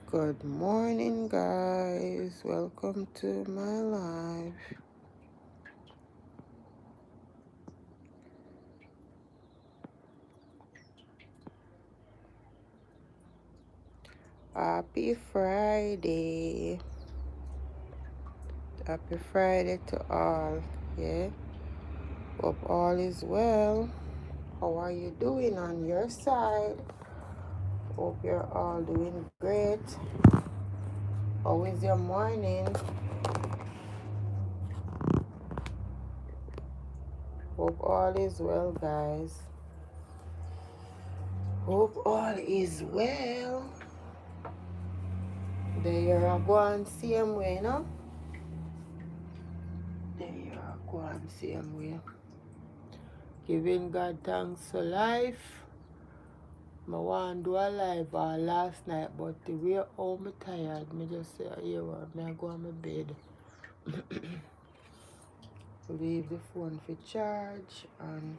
Good morning, guys. Welcome to my life. Happy Friday. Happy Friday to all. Yeah. Hope all is well. How are you doing on your side? Hope you're all doing great. How is your morning? Hope all is well, guys. Hope all is well. There are going same way, no? There are going same way. Giving God thanks for life. I want to do a live last night, but the way how me tired, me just say, here what, me I go on my bed. Leave the phone for charge and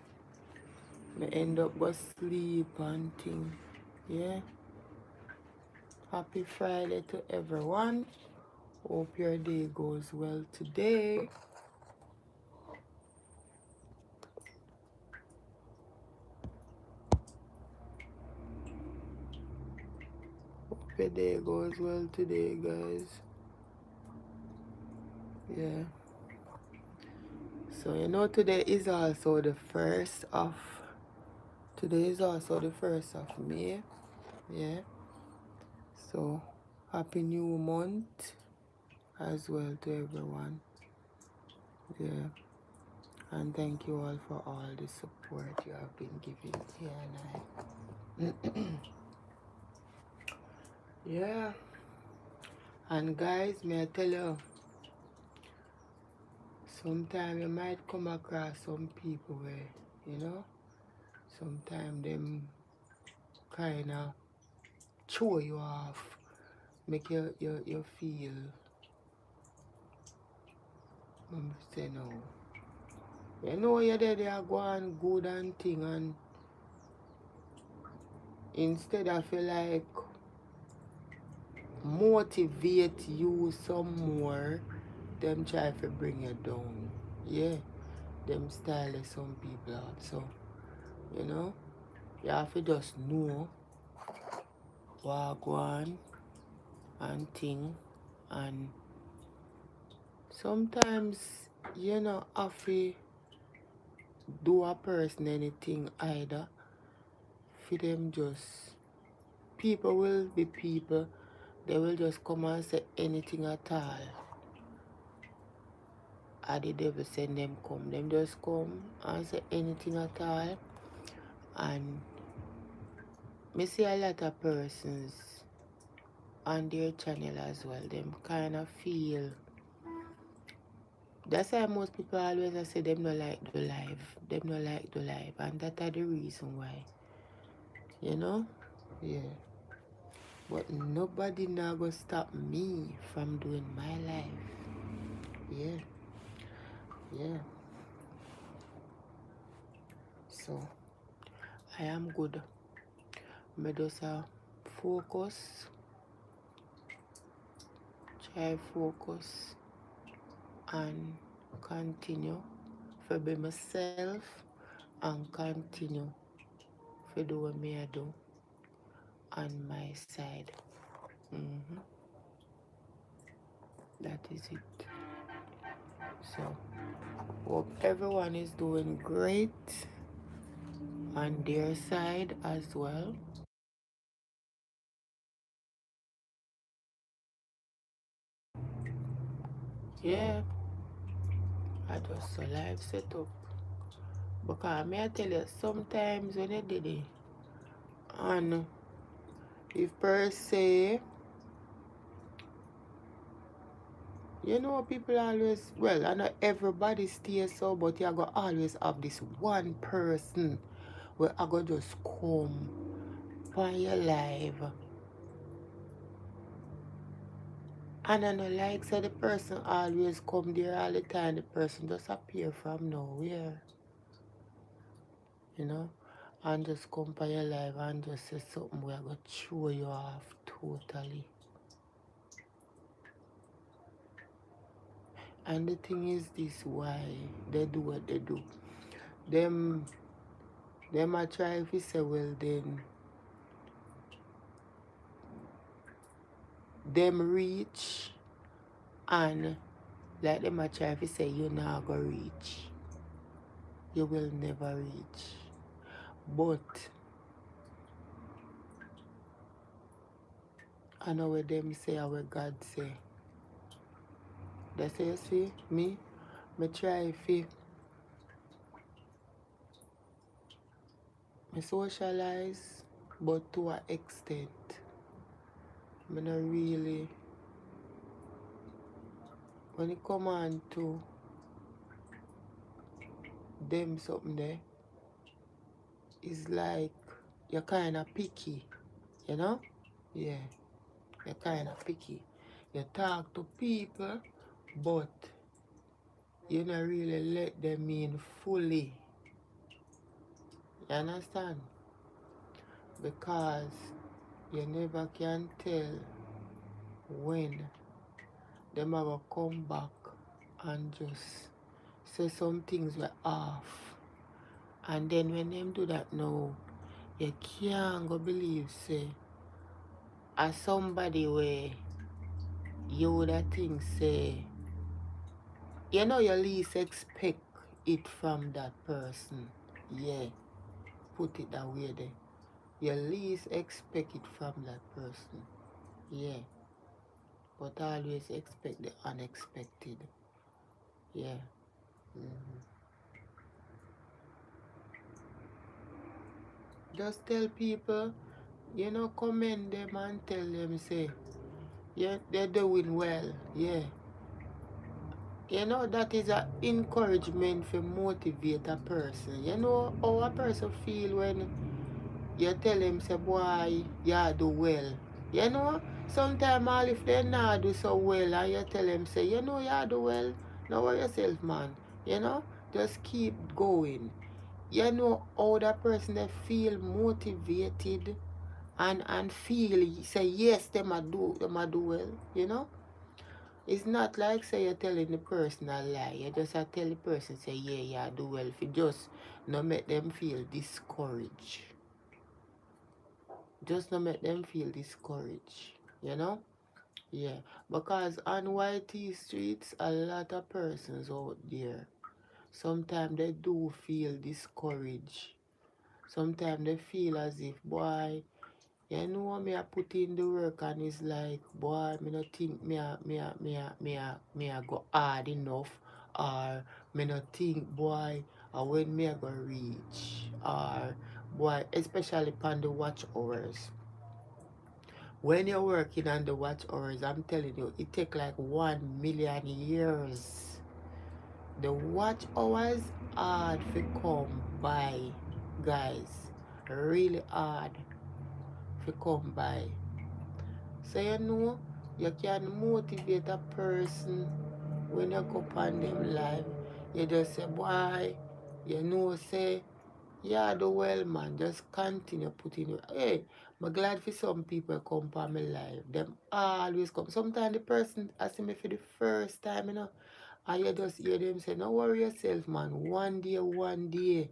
me end up go sleep and thing. Yeah. Happy Friday to everyone. Hope your day goes well today. Hope your day goes well today, guys. Yeah. So today is also the first of May. Yeah. So happy new month as well to everyone. Yeah. And thank you all for all the support you have been giving here and I. Yeah. And guys, may I tell you, sometimes you might come across some people where, sometimes them kind of throw you off, make you feel, say no. You're there, they are going good and thing, and instead I feel like motivate you some more, them try to bring you down. Yeah, them style of some people out. So, you have to just know what go on and thing. And sometimes, have to do a person anything either. For them just, people will be people. They will just come and say anything at all. Or the devil send them come. Them just come and say anything at all. And me see a lot of persons on their channel as well. Them kind of feel. That's why most people always say them not like the life. Them not like the life. And that are the reason why. Yeah. But nobody now gonna stop me from doing my life. Yeah. Yeah. So I am good. Me just focus. Try focus and continue to be myself and continue to do what me I do on my side. That is it. So hope everyone is doing great on their side as well. Yeah, I just a live setup. Because may I tell you, sometimes when I did it, and if per se, people always, well, I know everybody stays so, but you're going to always have this one person where I go just come on your live. And I know like so the person always come there all the time, the person just appear from nowhere. And just come on your live and just say something where I go throw you off totally. And the thing is this, why they do what they do. Them a try to say, well then, them reach, and like them a try to say, you not go reach. You will never reach. But I know what them say and what God say. They say, you see, me try to me socialize, but to an extent. Me not really, when it come on to them something there, it's like you're kind of picky, you know? Yeah, you're kind of picky. You talk to people, but you not really let them in fully. You understand? Because you never can tell when them are going to come back and just say some things were off. And then when them do that now, you can't go believe, say, as somebody where you would have think, say, you know, you least expect it from that person. Yeah, put it that way there. You least expect it from that person. Yeah, but always expect the unexpected. Yeah. Mm-hmm. Just tell people, you know, commend them and tell them, say, yeah, they're doing well. Yeah. You know, that is an encouragement to motivate a person. You know how a person feel when you tell them, say, boy, you do well. You know, sometimes all if they not do so well and you tell them, say, you know, you do well, don't worry yourself, man. You know, just keep going. You know how that person they feel motivated and feel, say, yes, them a do well, you know. It's not like, say, you're telling the person a lie. You just tell the person, say, yeah, you do well. If you just not make them feel discouraged. Just not make them feel discouraged. You know? Yeah. Because on YT streets, a lot of persons out there, sometimes they do feel discouraged. Sometimes they feel as if, boy, you know me I put in the work and it's like, boy, me not think me a go hard enough, or me not think, boy, when me I go reach, or boy, especially upon the watch hours. When you're working on the watch hours, I'm telling you, it take like 1,000,000 years. The watch hours hard to come by, guys. Really hard to come by. So you know, you can motivate a person when you go on them live. You just say, boy, you know, say, yeah, do well, man. Just continue putting it. Hey, I'm glad for some people come on my live. Them always come. Sometimes the person asking me for the first time, you know, and you just hear them say, no worry yourself, man. One day,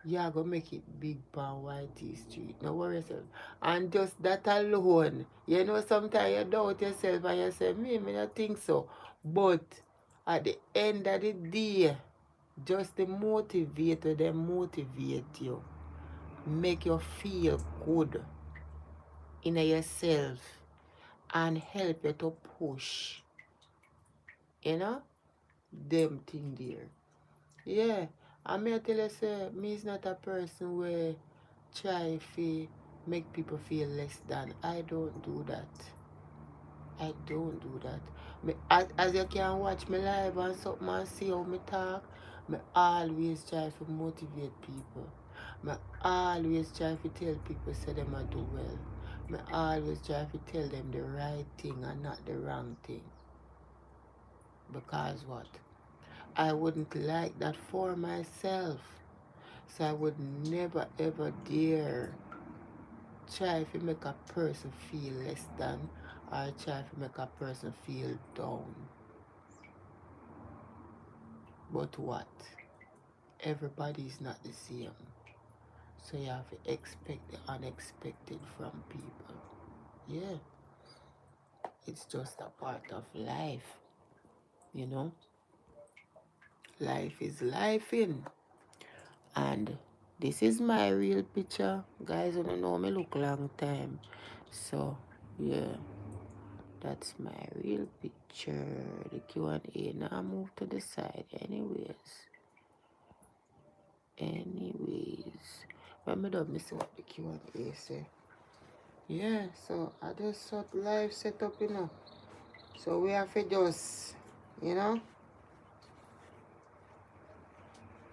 yeah, go make it big pan YT Street. No worry yourself. And just that alone, you know, sometimes you doubt yourself and you say, me not think so. But at the end of the day, just the motivator, they motivate you. Make you feel good in yourself and help you to push. You know? Them thing there. Yeah. And me I tell you, say, me is not a person where try to make people feel less than. I don't do that. I don't do that. Me, as you can watch me live and something and see how me talk, me always try to motivate people. Me always try to tell people say them a do well. Me always try to tell them the right thing and not the wrong thing. Because what? I wouldn't like that for myself. So I would never ever dare try to make a person feel less than or try to make a person feel down. But what? Everybody is not the same. So you have to expect the unexpected from people. Yeah, it's just a part of life, you know. Life is life in. And this is my real picture. Guys, I don't know me look long time. So yeah, that's my real picture. The Q&A. Now I move to the side. Anyways. When me done, me see what the Q&A say. Yeah, so I just sort live setup, So we have to just, you know,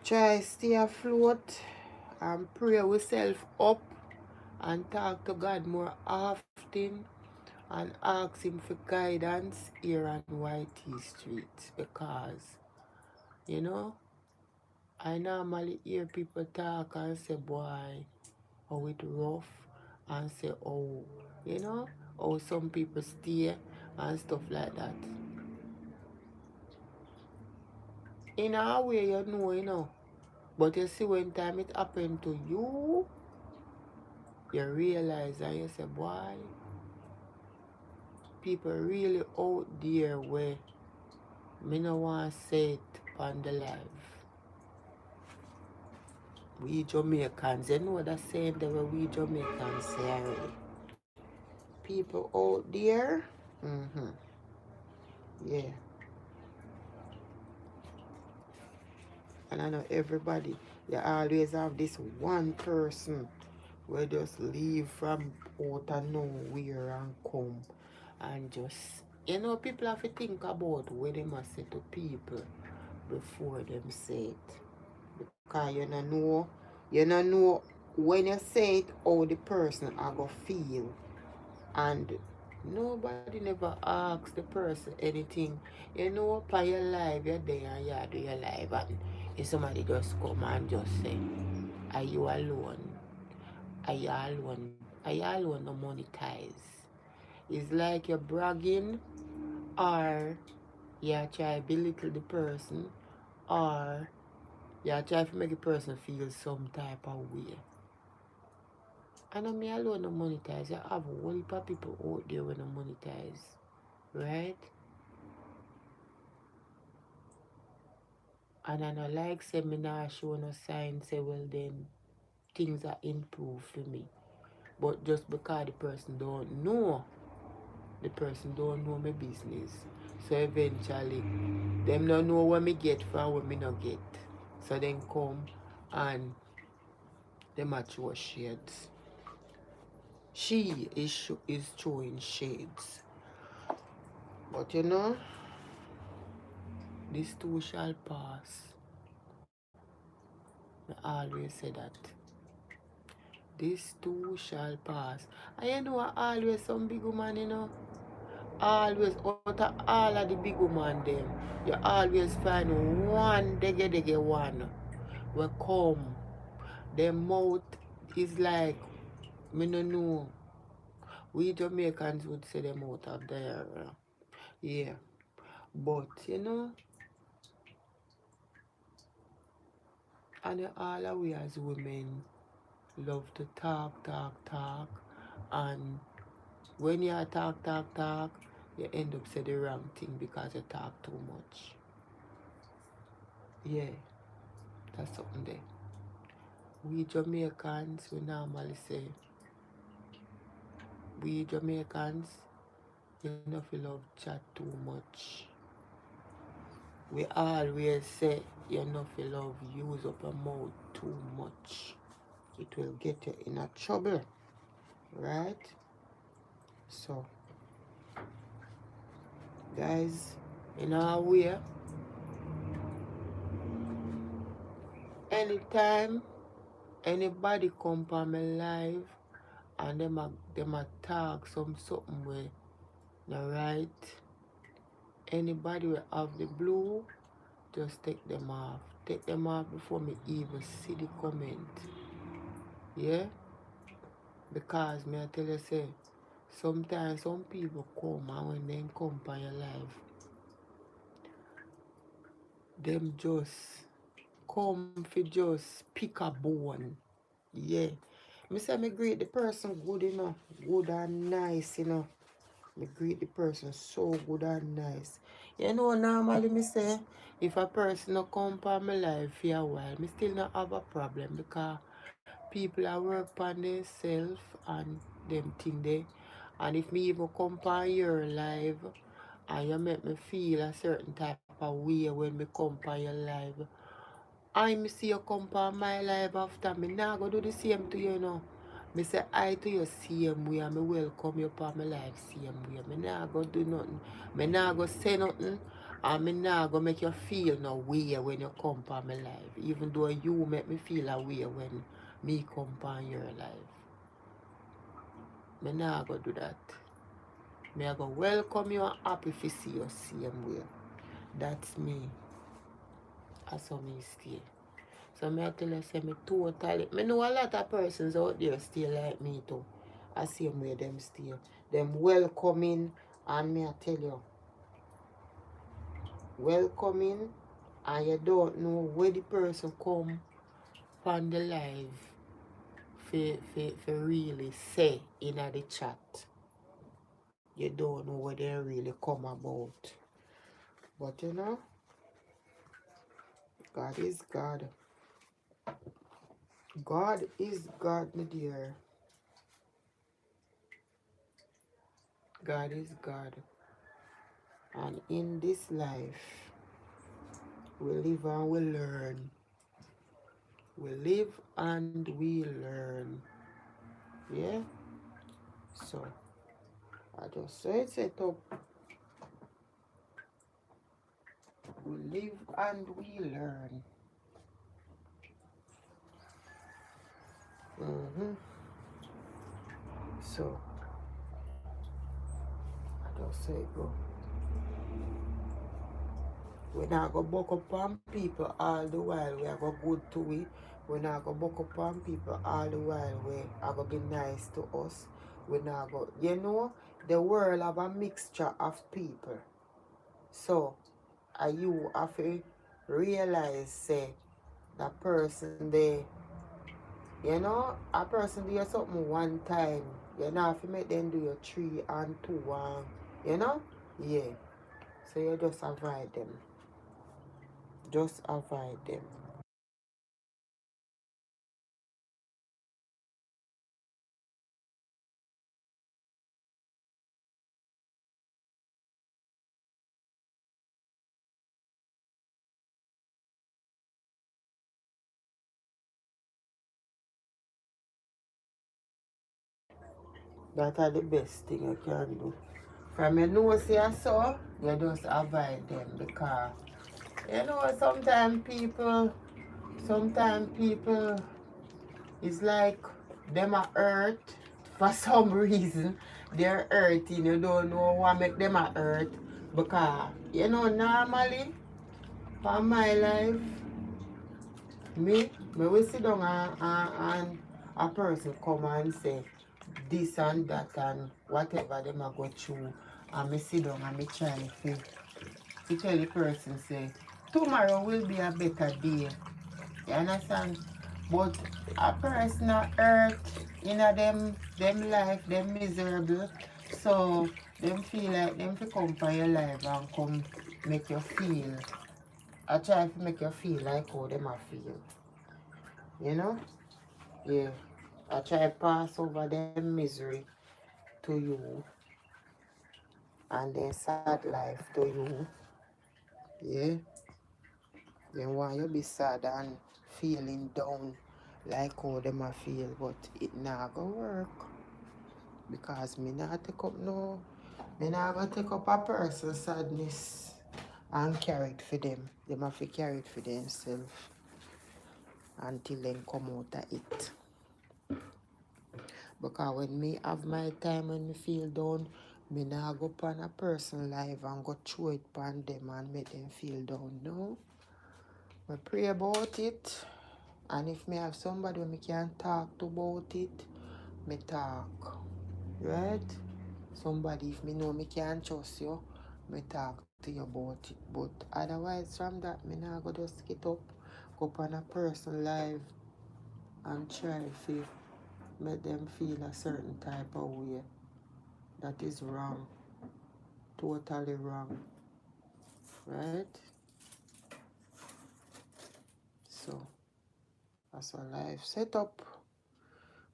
try stay afloat and pray ourselves up and talk to God more often and ask him for guidance here on YT Street because, you know, I normally hear people talk and say, boy, oh, it rough, and say, oh, you know, oh, some people stay and stuff like that. In a way, but you see, when time it happened to you realize and you say, boy, people really out there where me no want to say it on the live. We Jamaicans, you know that saying that we Jamaicans say already. People out there, yeah. And I know everybody, you always have this one person where just leave from out of nowhere and come and just, people have to think about what they must say to people before them say it. Because you don't know when you say it how the person are going to feel. And nobody never asks the person anything. Upon your life, you're there and you do your life, and if somebody just come and just say, are you alone? Are you alone? Are you alone no monetize? It's like you're bragging, or you try to belittle the person, or you try to make a person feel some type of way. I know me alone no monetize. You have a whole heap of people out there when no monetize. Right? And I know like seminar show no sign say well then things are improved for me. But just because the person don't know my business. So eventually them don't know what me get from what me not get. So then come and them a throw shades. She is throwing shades. But this too shall pass. I always say that. This too shall pass. And I always some big woman, always out of all of the big woman them, you always find one dege one will come. Their mouth is like, me no know. We Jamaicans would say them out of there. Yeah. But and all of we as women love to talk, and when you talk, you end up saying the wrong thing because you talk too much. Yeah, that's something there. We Jamaicans, we normally say, we Jamaicans, you know, if you love chat too much. We always say, you know, if you love use up your mouth too much. It will get you in a trouble, right? So, guys, in our way, anytime anybody come on my live and them a talk something where no right, anybody will have the blue, just take them off. Take them off before me even see the comment. Yeah? Because me I tell you say, sometimes some people come and when they come on your life, them just come for just pick a bone. Yeah. Me say me greet the person good, good and nice, Me greet the person so good and nice. Normally me say, if a person no come for my life for a while, me still not have a problem because people are work on themselves and them thing there. And if me even come for your life and you make me feel a certain type of way when me come for your life, I me see you come for my life after me nah go do the same to you. Me say I to you same way and me welcome you for my life same way. Me nah go do nothing. Me nah go say nothing and me nah go make you feel no way when you come for my life. Even though you make me feel a way when me come for your life. Me nah go do that. Me I go welcome you and happy to see you same way. That's me. That's how me stay. So me I tell you, say me totally. Me know a lot of persons out there stay like me too. I same way them stay. Them welcoming and me I tell you, welcoming and you don't know where the person come from the live for really say in the chat. You don't know what they really come about. But God is God. God is God, my dear. God is God. And in this life, we live and we learn. We live and we learn. Yeah? So, I just say it set up. We live and we learn. So, I just say it go. We not go buck up on people all the while we are go good to we. We not go buck up on people all the while we are go be nice to us. We not go, the world have a mixture of people. So, you have to realize, say, that person there, a person do you something one time, you know, if you make them do your 3 and 2 and, yeah. So you just avoid them. Just avoid them. That are the best thing you can do. From your nose here, so you just avoid them because sometimes people it's like them are hurt for some reason. They're hurting. You don't know what make them a hurt because normally for my life me will sit down and a person come and say this and that and whatever them I go through and me sit down and me try to tell the person say tomorrow will be a better day. You understand? But a person are hurt in a them life, them miserable. So them feel like them to come for your life and come make you feel. I try to make you feel like how them a feel. You know? Yeah. I try to pass over them misery to you and then sad life to you. Yeah. Then why you be sad and feeling down like how them a feel, but it not go work. Because me not gonna take up a person's sadness and carry it for them. Them have to carry it for themselves until them come out of it. Because when me have my time when me feel down, me not go upon a person life and go throw it upon them and make them feel down. No. I pray about it. And if me have somebody who me can talk to about it, me talk. Right? Somebody if me know me can trust you, me talk to you about it. But otherwise from that, me now go just get up, go up on a person live and try to make them feel a certain type of way. That is wrong. Totally wrong. Right? So that's our life set up.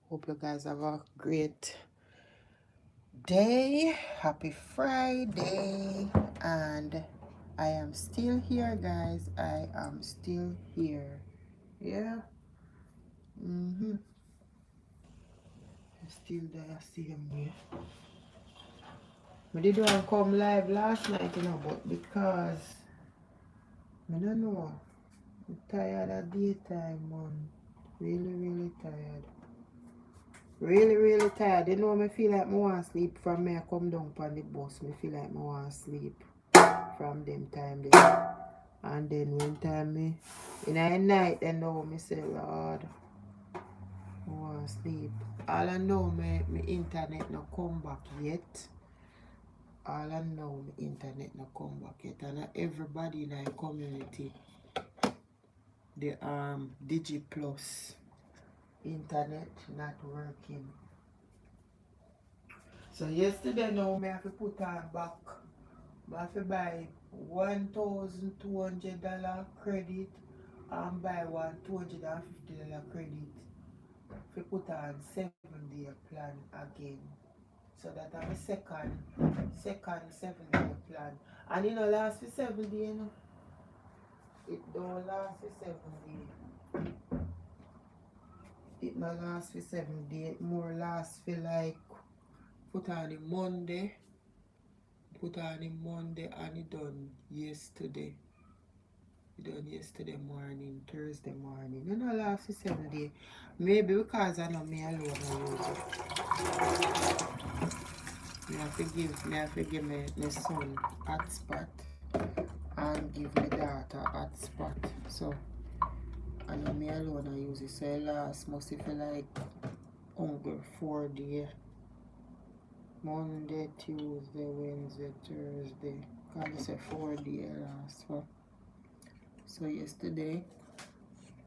Hope you guys have a great day. Happy Friday. And I am still here, guys. I am still here. Yeah. Still there, same way. I did want come live last night, but because I don't know. I'm tired of daytime, man. Really tired. Really tired. You know, I feel like I want to sleep from me. I come down on the bus. I feel like I want to sleep from them time there. And then when time me in the night, then now I say, Lord, I want to sleep. All I know, my internet not come back yet. All I know, my internet not come back yet. And everybody in the community, the Digi Plus internet not working. So yesterday now I have to put on back. I have to buy $1,200 credit and buy $250 credit to put on 7-day plan again. So that I'm a second 7-day plan. And last for 7 days, it don't last for 7 days. It not last for 7 days. It more last for like put on the Monday and it done yesterday. It done yesterday morning, Thursday morning. It not last for 7 days. Maybe because I know me alone I use it. I have to give my son hotspot and give my daughter hotspot. So I know me alone I use it. So it last must feel like only 4 days. Monday, Tuesday, Wednesday, Thursday. Because it's a 4 day last for. So yesterday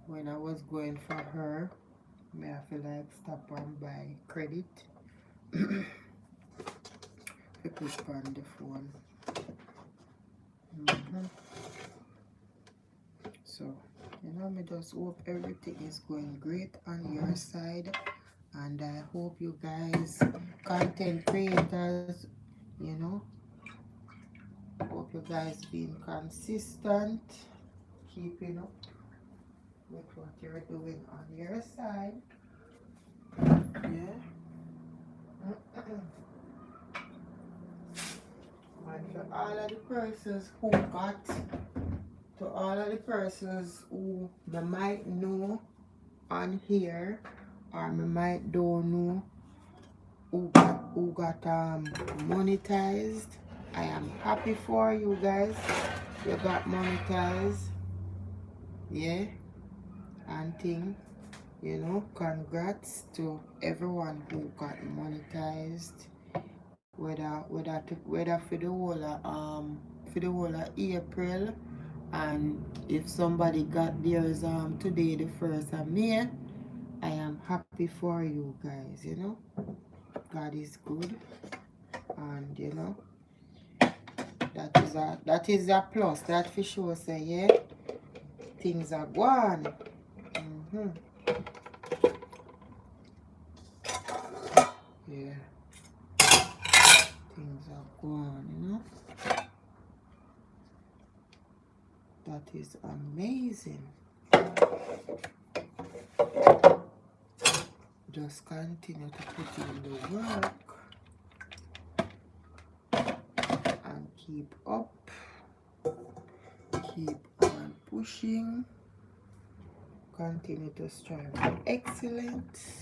when I was going for her, I feel like stop and buy credit. I put on the phone. So, me just hope everything is going great on your side. And I hope you guys, content creators, hope you guys being consistent, keeping up with what you're doing on your side. Yeah. And for all of the persons who who me might know on here, or me might don't know who got monetized, I am happy for you guys. You got monetized, yeah, and thing, congrats to everyone who got monetized. Whether for the whole of April, and if somebody got theirs today, the 1st of May, I am happy for you guys. God is good, and that is a plus. That for sure say, yeah, things are going. Yeah, things are going. That is amazing. Just continue to put in the work and keep up, keep on pushing, continue to strive for excellence.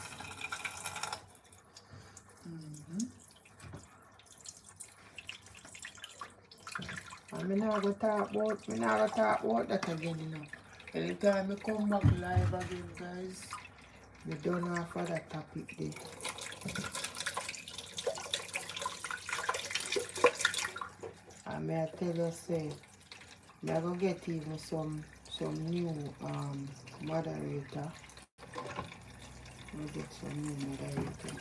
And I'm not going to talk about that again, Anytime I come back live again, guys, we don't know for that topic there. may I tell you say, I go get even some new moderator. We'll get some new moderator.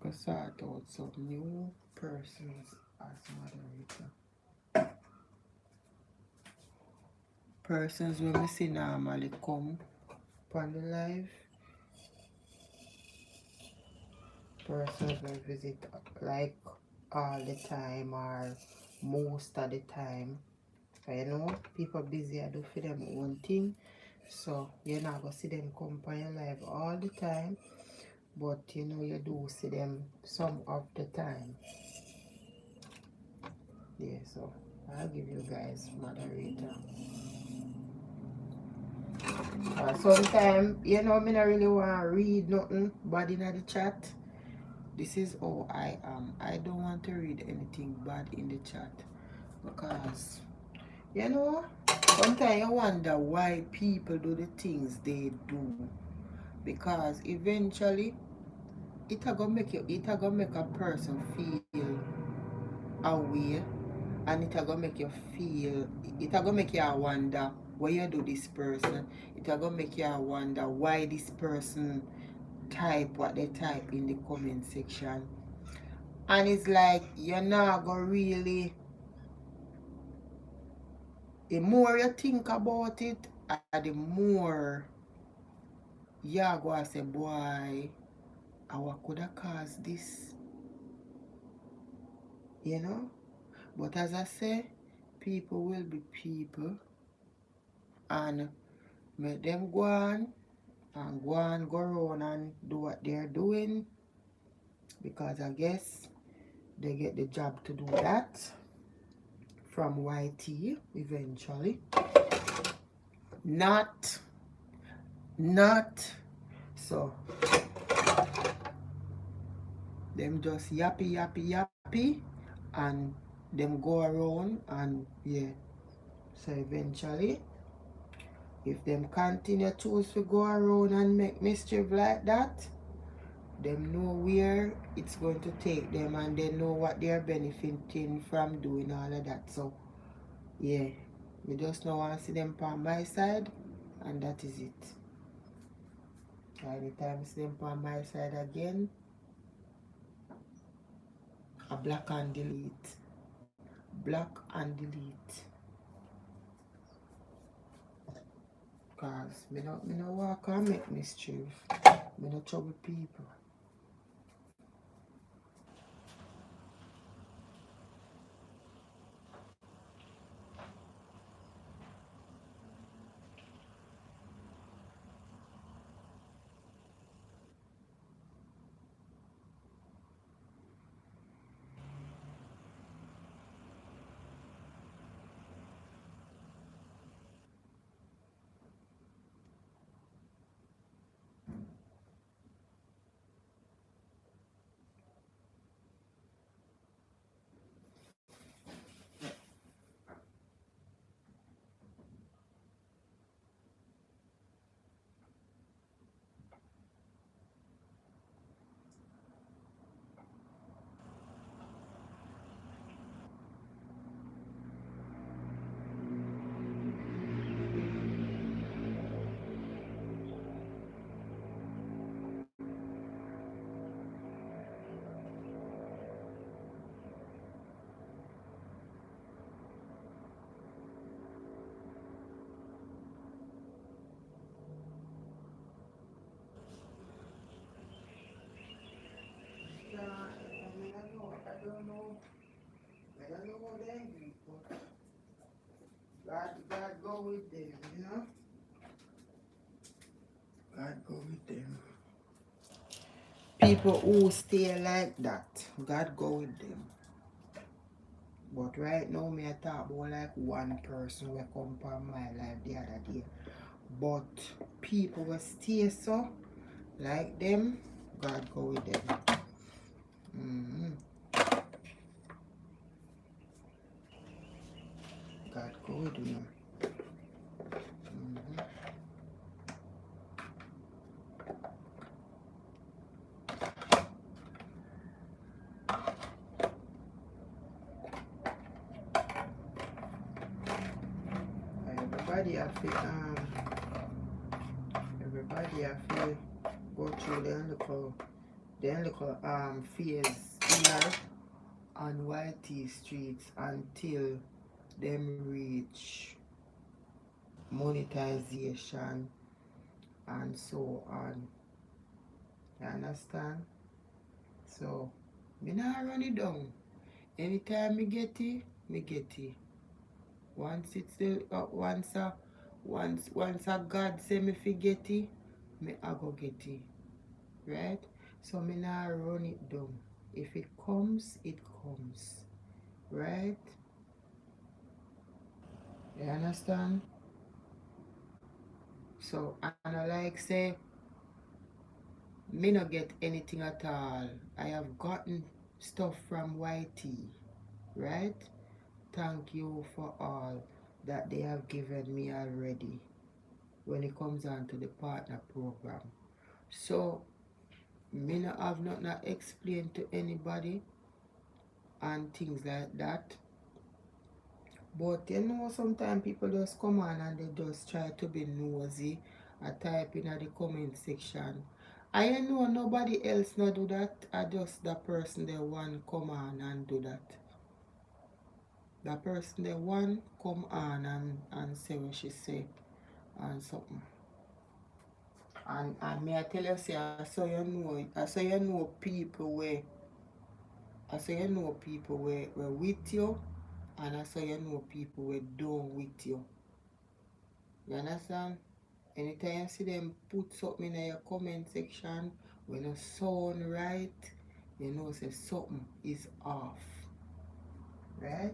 Go sort out some new persons as moderator. Persons when we see normally come on the live. Persons will visit like all the time or most of the time. You know, people busy I do for them own thing. So you're not gonna see them come on your live all the time. But you know you do see them some of the time. Yeah, so I'll give you guys moderator. Sometimes, you know, me not really want to read nothing bad in the chat. This is how I am. I don't want to read anything bad in the chat. Because, you know, sometimes you wonder why people do the things they do. Because eventually, it's gonna make a person feel away, and it's gonna make you feel, it's gonna make you wonder why you do this person. It's gonna make you wonder why this person type what they type in the comment section. And it's like you're not gonna really, the more you think about it, the more you're gonna say, boy, I could have caused this, you know. But as I say, people will be people, and make them go on and go around and do what they're doing, because I guess they get the job to do that from YT eventually. Not so them just yappy and them go around, and yeah, so eventually if them continue choose to go around and make mischief like that, them know where it's going to take them, and they know what they're benefiting from doing all of that. So yeah, we just don't want to see them on my side, and that is it. Anytime I see them on my side again, I block and delete. Block and delete. Cause me no walk and make mischief. Me no trouble people. I don't know what they agree, but God go with them, you know? God go with them. People who stay like that, God go with them. But right now, me I talk about like one person will come from my life the other day. But people will stay so, like them, God go with them. God go with them. everybody have to go through their little phase here on YT streets until them reach monetization and so on. You understand? So me not run it down. Anytime me get it, me get it. Once it's the once a God say me fi get it, me I go get it. Right? So me not run it down. If it comes, it comes. Right? You understand? So and I like say me not get anything at all. I have gotten stuff from YT. Right? Thank you for all that they have given me already when it comes on to the partner program. So me not have nothing to explain to anybody and things like that. But you know, sometimes people just come on and they just try to be nosy. I type in the comment section. I know nobody else not do that. I just the person they one come on and do that. The person they one come on and say what she say and something. And me I tell you say I saw you know people where with you and I saw you know people where don't with you. You understand? Anytime you see them put something in your comment section when you sound right, you know say something is off. Right?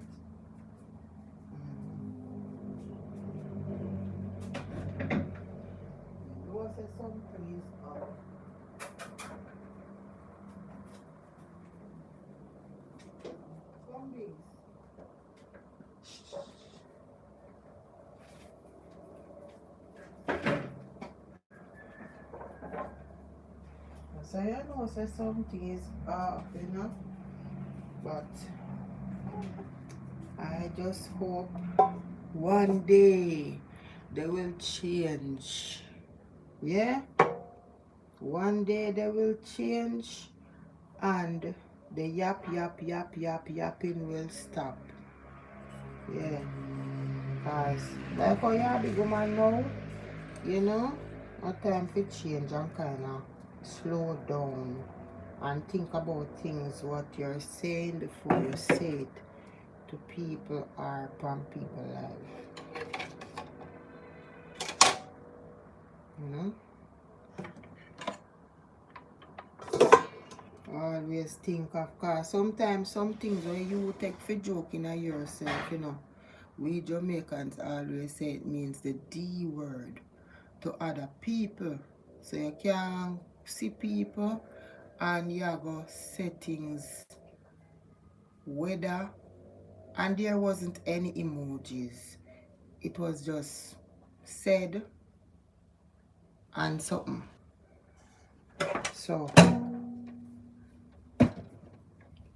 You know say something is off. Zombies. So you know say something is off, you know? But I just hope one day they will change. Yeah? One day they will change and the yapping will stop. Yeah. Because like how you big woman now, you know, no time for change and kind of slow down and think about things what you're saying before you say it to people or from people life. You know? Always think of cause sometimes some things when you take for joking at yourself, you know. We Jamaicans always say it means the D word to other people. So you can see people and you go settings weather and there wasn't any emojis. It was just said and something. So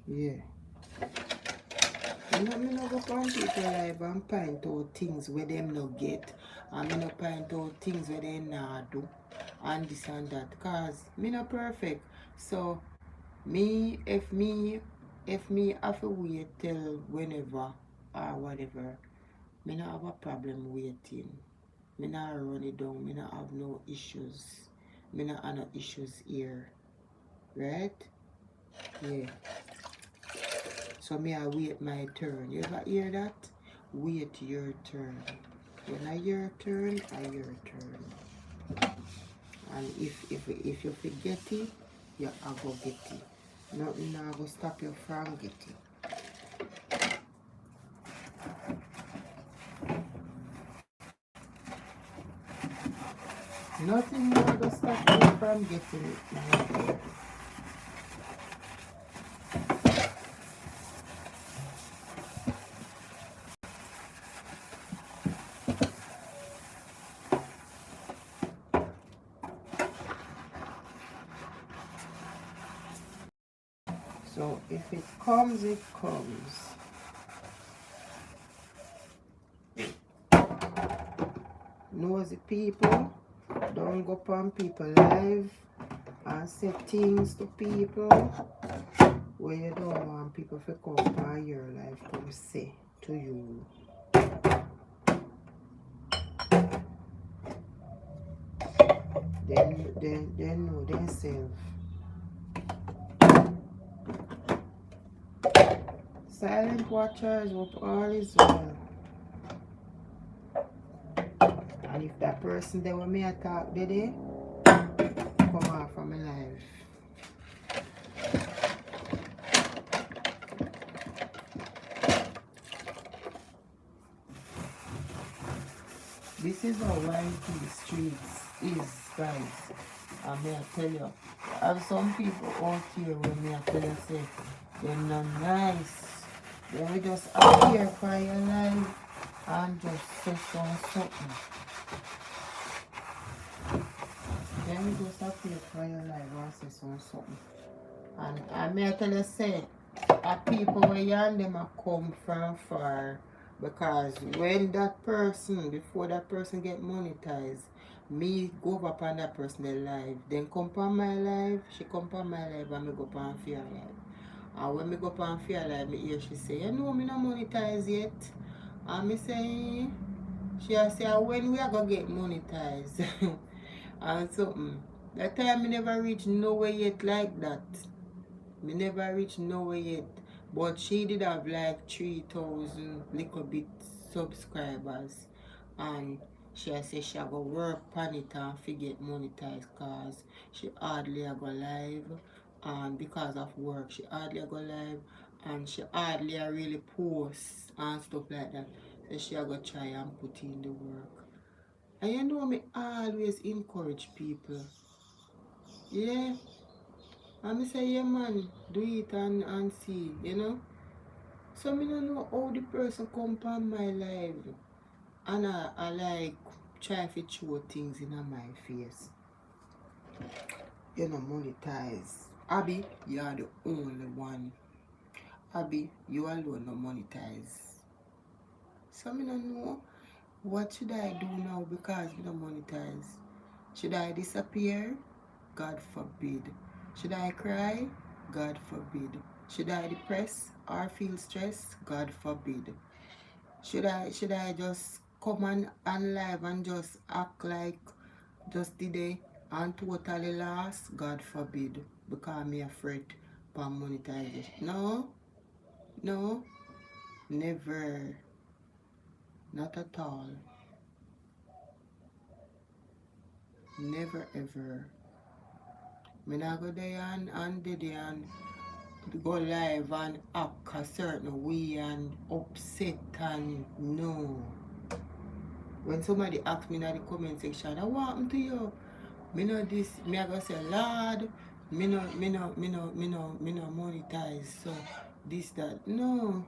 yeah. Me no go find people live and point out things where them no get. And me no point out things where they not do. And this and that. Cause me no perfect. So if me have to wait till whenever or whatever, me no have a problem waiting. Me not run it down. Me not have no issues. Me not have no issues here. Right? Yeah. So me I wait my turn. You ever hear that? Wait your turn. When I your turn, I your turn. And if you forget it, you I go get it. Nothing now go stop you from getting. Nothing now go stop you from getting it now. So if it comes, it comes. nosy people. Don't go upon people live and say things to people where you don't want people to come upon your life come say to you. They know themselves. Silent watchers, hope all is well. And if that person there with me attack today, come off from my life. This is how life in the streets is, guys. And may I tell you, I have some people out here when me I tell you say, they're not nice. They will just appear for your life and just say something. They will just appear for your life and say something. And I may I tell you say, people where you and them are come from far. Because when that person, before that person get monetized, me go up on that person's life, then come on my life, she come on my life and me go on fear life. And when me go on fear life, me hear she say, you know me not monetized yet. And me say, she say, when we are going to get monetized? And something. That time me never reach nowhere yet like that. Me never reach nowhere yet. But she did have like 3,000 little bit subscribers. And she said she go work on it and get monetized cause she hardly go live. And because of work, she hardly go live. And she hardly really post and stuff like that. So she go try and put in the work. And you know me always encourage people. Yeah. And I say, yeah man, do it and see, you know. So I don't know how the person come upon my life. And I like try to show things in my face. You know, monetize. Abby, you are the only one. Abby, you alone no monetize. So I don't know what should I do now because we don't monetize. Should I disappear? God forbid. Should I cry? God forbid. Should I depress or feel stressed? God forbid. Should I just come on live and just act like just today and totally lost? God forbid. Because I'm afraid for monetization. No, no, never. Not at all. Never ever. Me not go there and did it and go live and act a certain way and upset and no. When somebody asks me in the comment section, what happened to you? Me know this, me I go say, Lord, me no monetize, so this, that. No.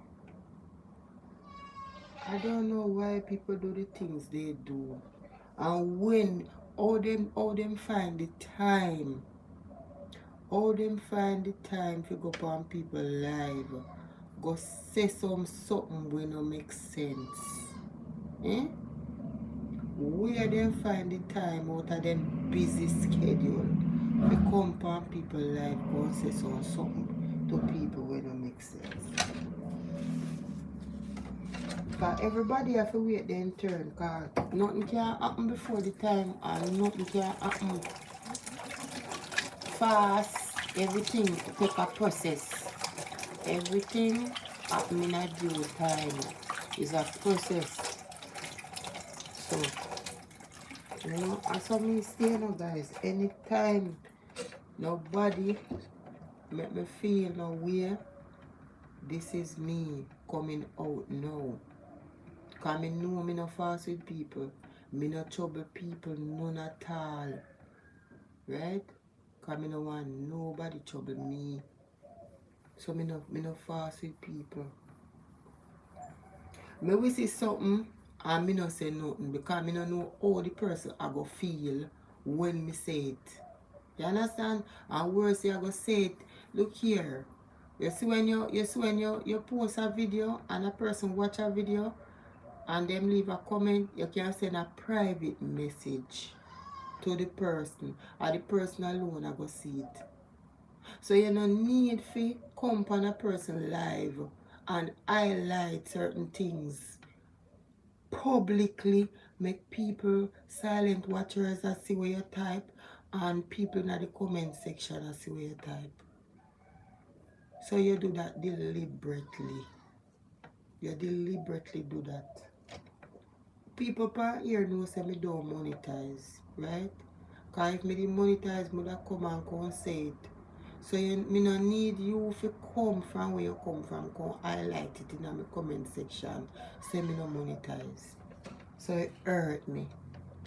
I don't know why people do the things they do. And when, all them find the time. How them find the time to go on people live, go say something when no make sense. Eh? Where them find the time out of them busy schedule to come on people live, go and say something to people when no make sense. Because everybody have to wait their turn, because nothing can happen before the time and nothing can happen fast. Everything take a process. Everything happening at due time is a process. So, you know, as I me say now guys, anytime nobody make me feel no way, this is me coming out now. Because I know me no fast with people. Me no trouble people none at all. Right? Because I no want nobody trouble me. So me no fast with people. Me we see something and me no say nothing because me no know how the person I go feel when me say it. You understand? And worse I go say it, look here. You see when you post a video and a person watch a video and them leave a comment, you can send a private message to the person, or the person alone I go see it. So you no need to come on a person live and highlight certain things publicly, make people silent watchers I see where you type, and people in the comment section I see where you type. So you do that deliberately. You deliberately do that. People per here know say me don't monetize, right? Because if me did monetize, me would come and come say it. So me no need you to come from where you come from, come highlight it in my comment section, say me no monetize. So it hurt me,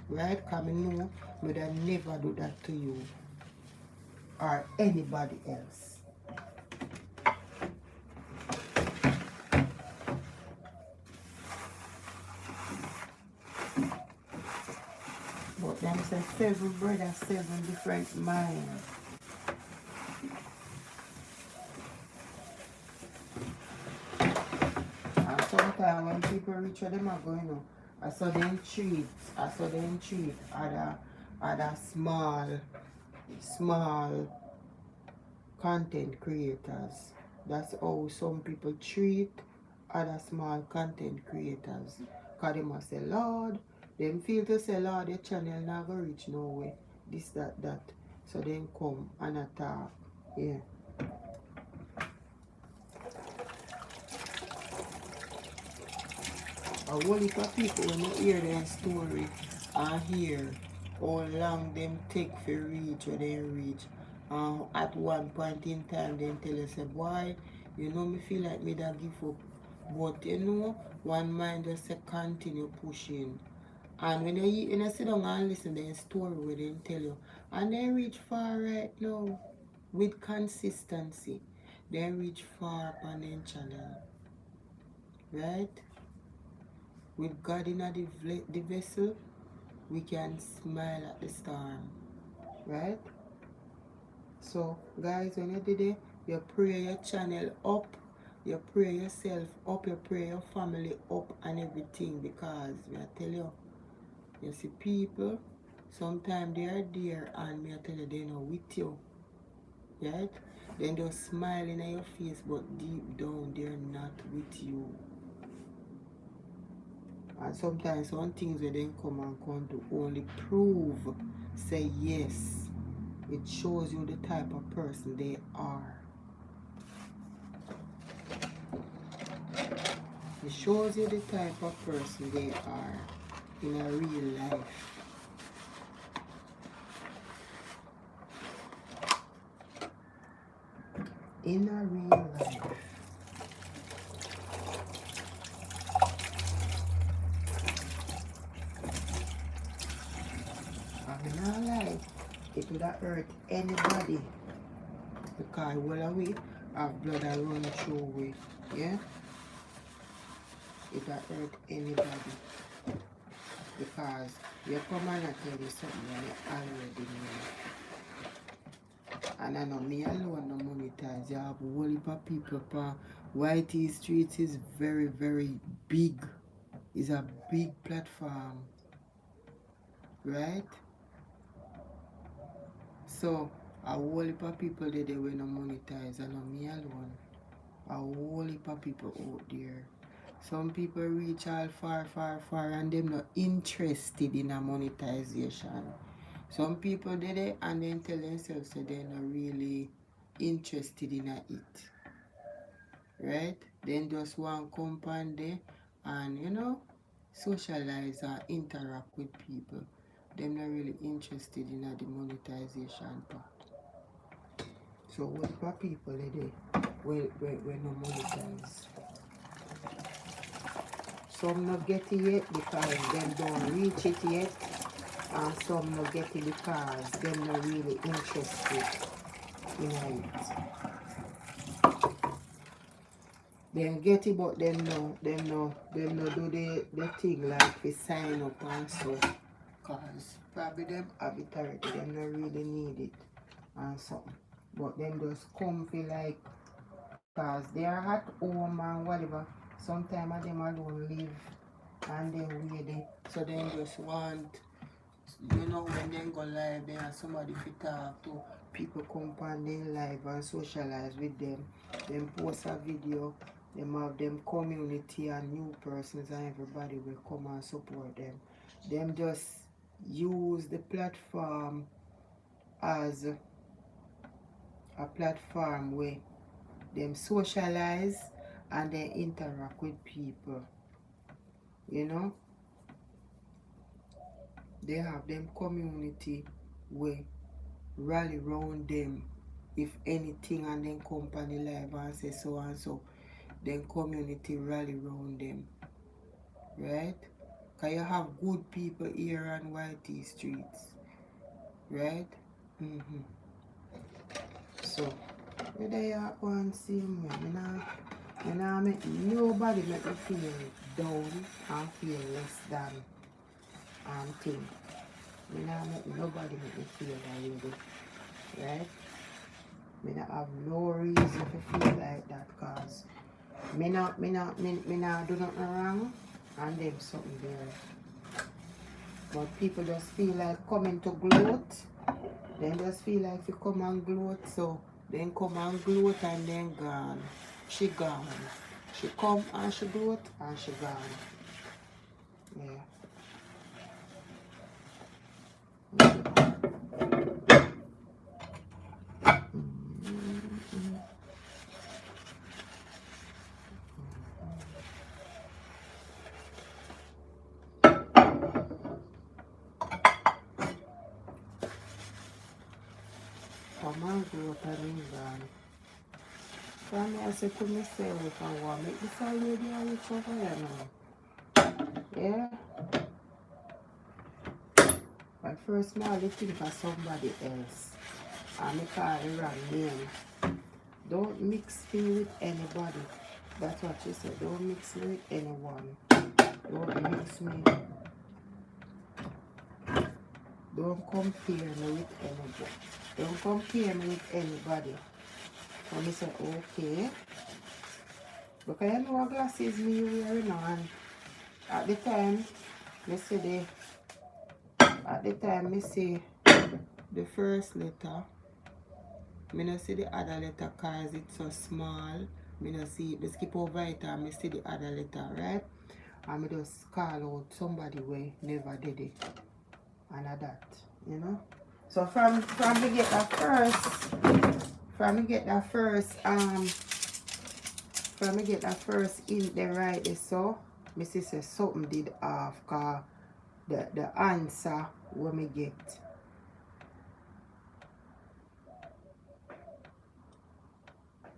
right? Because I know me would never do that to you or anybody else. But them say 7 brothers, 7 different minds. And sometimes when people reach where them are going, I saw them treat other small content creators. That's how some people treat other small content creators. Because they must say, Lord, them feel to say, Lord, your channel never reach nowhere. This, that. So then come and attack. Yeah. A whole heap of people when you hear their story and hear how long them take for reach where they reach. At one point in time, them tell you, say, boy, you know me feel like me that give up. But you know, one mind just say continue pushing. And when you sit down and listen to their story where they tell you, and they reach far right now with consistency. They reach far on their channel. Right? With God in the vessel, we can smile at the storm. Right? So, guys, when you did it, you pray your channel up, you pray yourself up, you pray your family up and everything, because I tell you, you see people, sometimes they are there and I tell you they're not with you. Right? Then they're smiling at your face, but deep down they're not with you. And sometimes some things where they come to only prove, say yes. It shows you the type of person they are. It shows you the type of person they are in a real life. In a real life. And in our life, it would have hurt anybody. Because all of we have blood that run through we. Yeah? It would have hurt anybody. Because you come and I tell you something that you already know. And I know me alone no monetize. You have a whole heap of people. YT Streets is very, very big. It's a big platform. Right? So, a whole heap of people there will not monetize. And not me alone. A whole heap of people out there. Some people reach all far, and them not interested in a monetization. Some people did it and then tell themselves that they're not really interested in it. Right? Then just one company and socialize and interact with people. They're not really interested in the monetization part. So what people they do when no monetize? Some not get it yet because them don't reach it yet, and some not get it because them not really interested in it. Them get it, but them no do the thing like we sign up and so. Cause probably them have it already, them not really need it and something. But them just come feel like, cause they are at home and whatever. Sometimes them alone live and then wait so then just want, you know, when they go live, they have somebody to talk to. People come on their live and socialize with them. Then post a video. Them have them community and new persons and everybody will come and support them. Them just use the platform as a platform where them socialize and they interact with people. You know? They have them community where rally round them if anything and then company live and say so and so, then community rally round them, right? Because you have good people here on YT streets, right? So whether you want to see me, I nah make nobody make me feel down and feel less than thing. I nah make nobody make me feel that way, right? Me not have no reason to feel like that, cause me not do nothing wrong and them something there. But people just feel like coming to gloat. They just feel like you come and gloat, so then come and gloat and then gone. She gone. She come and she gloat and she gone. Yeah. Come and gloat and then gone. From me, I say to myself, if I want make this a lady a rich over here now. Yeah? But first, I think of somebody else. And I call the wrong name. Don't mix me with anybody. That's what she said. Don't mix me with anyone. Don't mix me. Don't compare me with anybody. Don't compare me with anybody. And I said, okay. Because you know what glasses me wearing now. And at the time, I see the first letter. I don't see the other letter because it's so small. I don't see it. I skip over it and I see the other letter, right? And I just call out somebody who never did it. And that, you know? So from me get that first in the right there, so my sister something did off cause the answer when me get.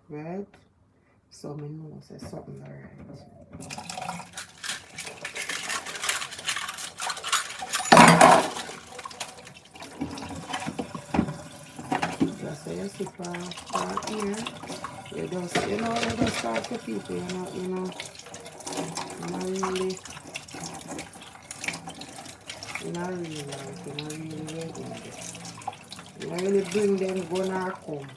Right? So me know say something alright. Just say you see for here. You just talk to people, you know really you don't really bring them gonna come.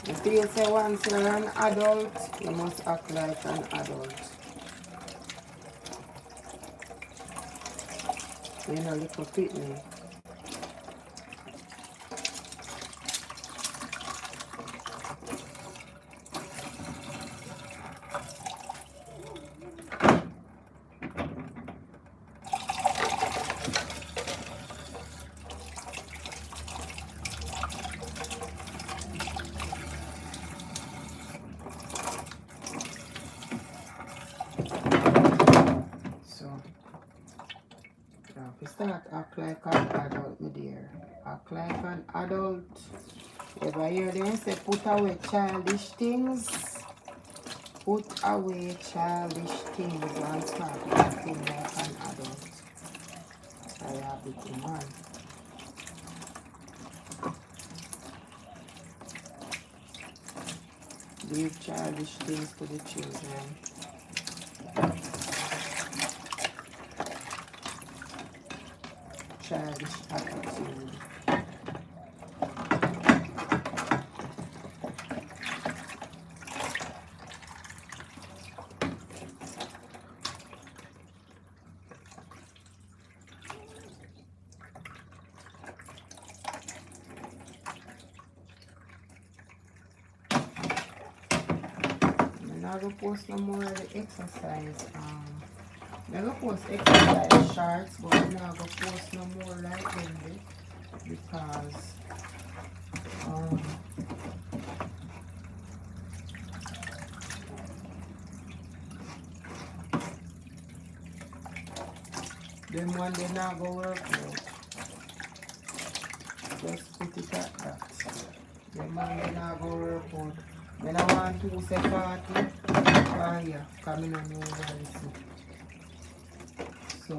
I feel say once you're an adult, you must act like an adult. You know, little pitney. Start act like an adult, my dear. Act like an adult. Ever hear them say put away childish things? Put away childish things and start acting like an adult. I have it, man. Leave childish things to the children. Childish attitude. not gonna post no more of the exercise. I'm gonna post exercise shorts, but I'm not gonna post no more like them because them one they not gonna work out. Just put it at that. Them one they not gonna work out. When I want to say party, fire, coming on over listen. So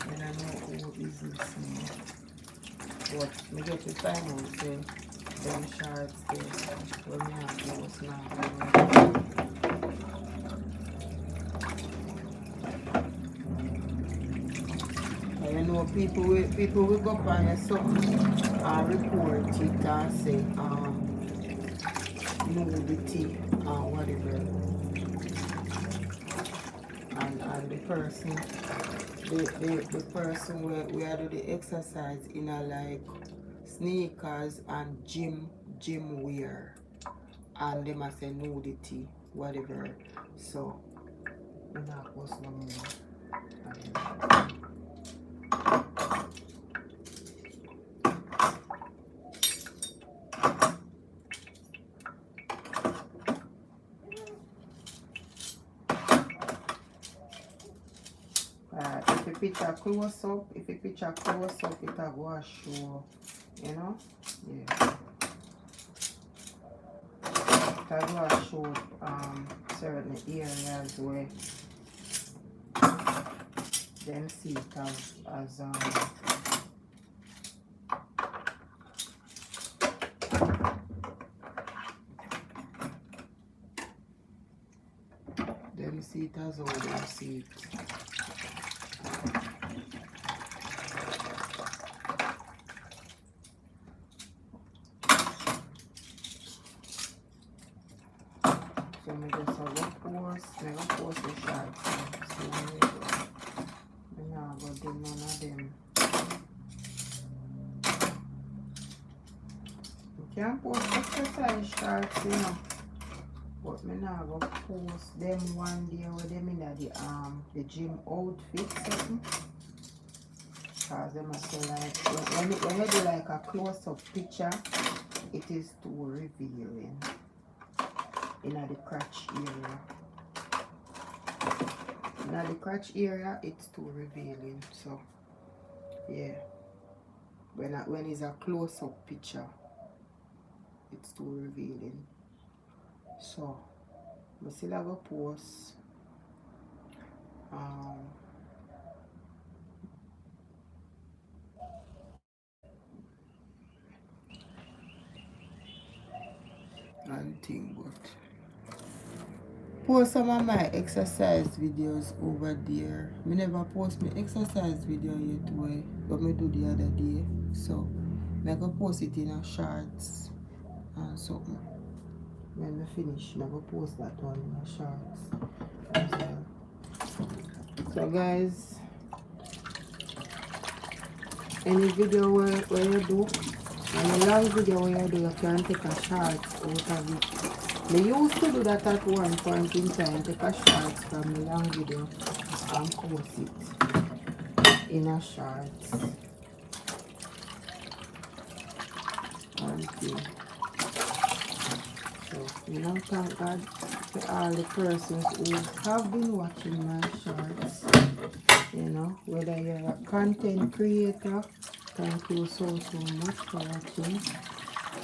when I know who is listening. But me get to find out say them shorts there when me have to post now gonna work. You know, people will go find something and report it and say nudity and whatever, and the person the person where do the exercise in a like sneakers and gym wear, and they must say nudity whatever. So we're not post no more. If you picture close up, it will go show, you know? Yeah. It will go show certain areas where them see it as them see it as how they see it. So I just have a post the shots. So I'm not going to do none of them. You can post exercise shots, you know. But I'm not going to post them one day with them in the gym outfit something. Because they must say like, when you do like a close-up picture, it is too revealing. In the crotch area. In the crotch area, it's too revealing. So, yeah. When it's a close-up picture, it's too revealing. So, I still have a post. And thing, but post some of my exercise videos over there. I never post my exercise video yet way, but I do the other day. So I go post it in a shorts and something. When I finish, I go post that one in a shorts as well. So guys, any video where you do, and a long video where you do, you can take a shorts out of it. I used to do that at one point in time, take a shorts from the long video and post it in a shorts. So, you know, thank God for all the persons who have been watching my shorts. You know, whether you're a content creator, thank you so much for watching.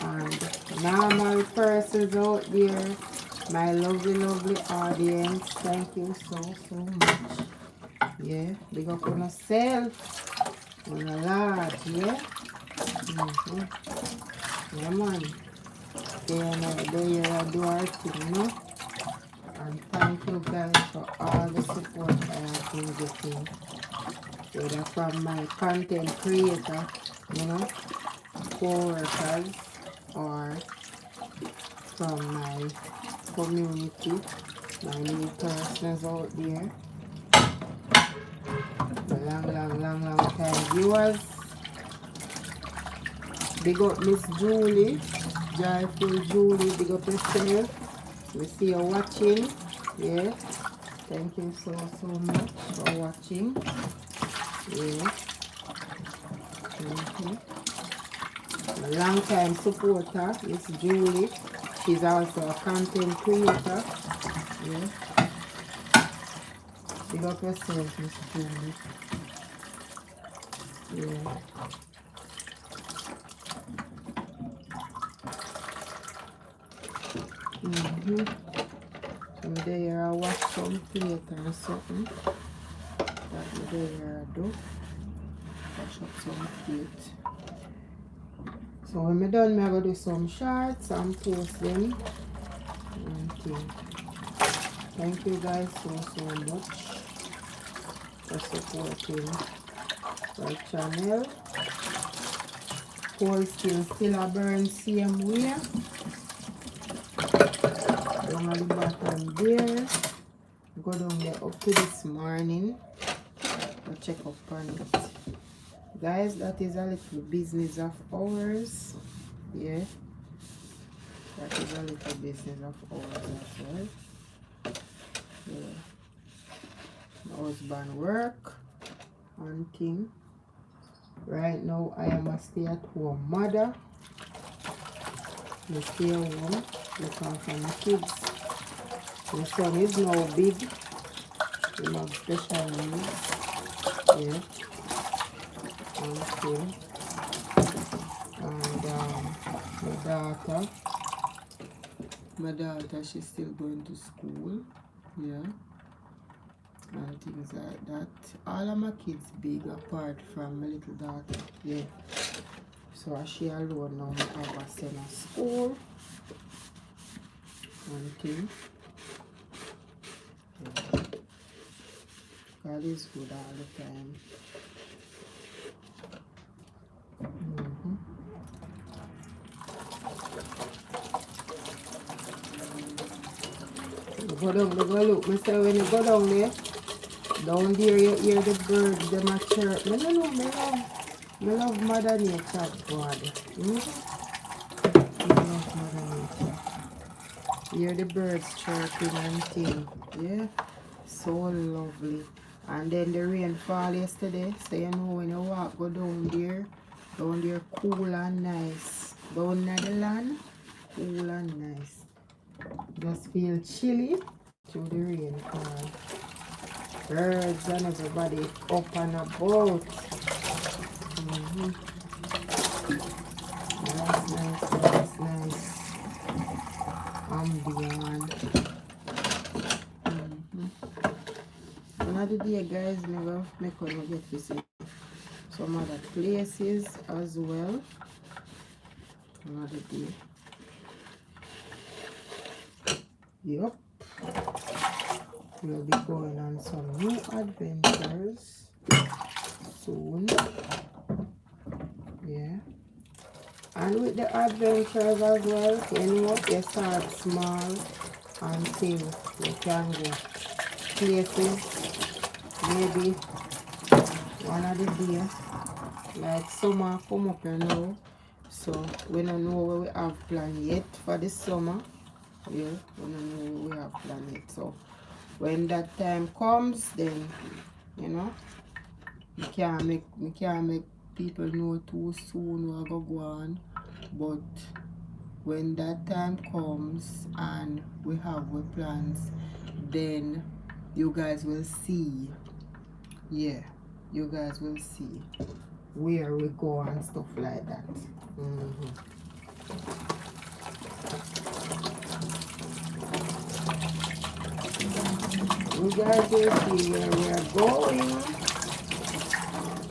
And normal persons out there, my lovely audience, thank you so much. Yeah, big up on yourself, on a lot, yeah. Yeah, man. There you do our thing, you know. And thank you guys for all the support I have been getting. Whether from my content creator, you know, co-workers, or from my community, my new persons out there. The long time viewers. Big up Miss Julie, Joyful Julie, big up yourself. We see you watching. Yeah. Thank you so much for watching. Yeah. A long time supporter, Miss Julie. She's also a content creator. Yeah. Big up yourself, Miss Julie. Yeah. So there I watch some theater or something. That there I do. Watch up some theater. So when I'm done, I'm going to do some shorts and post them. Okay. Thank you guys so much for supporting my channel. Coal still a burn same way. Down at the bottom there. Go down there up to this morning. Go check up on it. Guys, that is a little business of ours. Yeah. That is a little business of ours as well. Yeah. My husband work and thing. Right now I am a stay-at-home mother. I stay home, look after my kids. My son is now big. He has special needs. Yeah. And my daughter, she's still going to school. Yeah. And things like that. All of my kids big apart from my little daughter. Yeah. So she alone now I have her send her school and things. Yeah. God is good all the time. Go down, go look. I say when you go down there, down there you hear the birds, them a chirp. I don't know, I love Mother Nature, God. I love Mother Nature. Hear the birds chirping and thing. Yeah, so lovely. And then the rain fall yesterday, so you know when you walk, go down there cool and nice. Down in the land, cool and nice. Just feel chilly through the rain fall. Birds and everybody up and about. Nice. Ambient. Another day, guys, never make one get to see some other places as well. Another day. Yup. We'll be going on some new adventures soon. Yeah. And with the adventures as well, you know, you start small and things. You can go places, maybe one of the day. Like summer come up now. So we don't know what we have planned yet for the summer. Yeah, we don't know what we have planned yet. So when that time comes, then you know, we can't make people know too soon what go on. But when that time comes and we have our plans, then you guys will see. Yeah, you guys will see where we go and stuff like that. You guys will see where we are going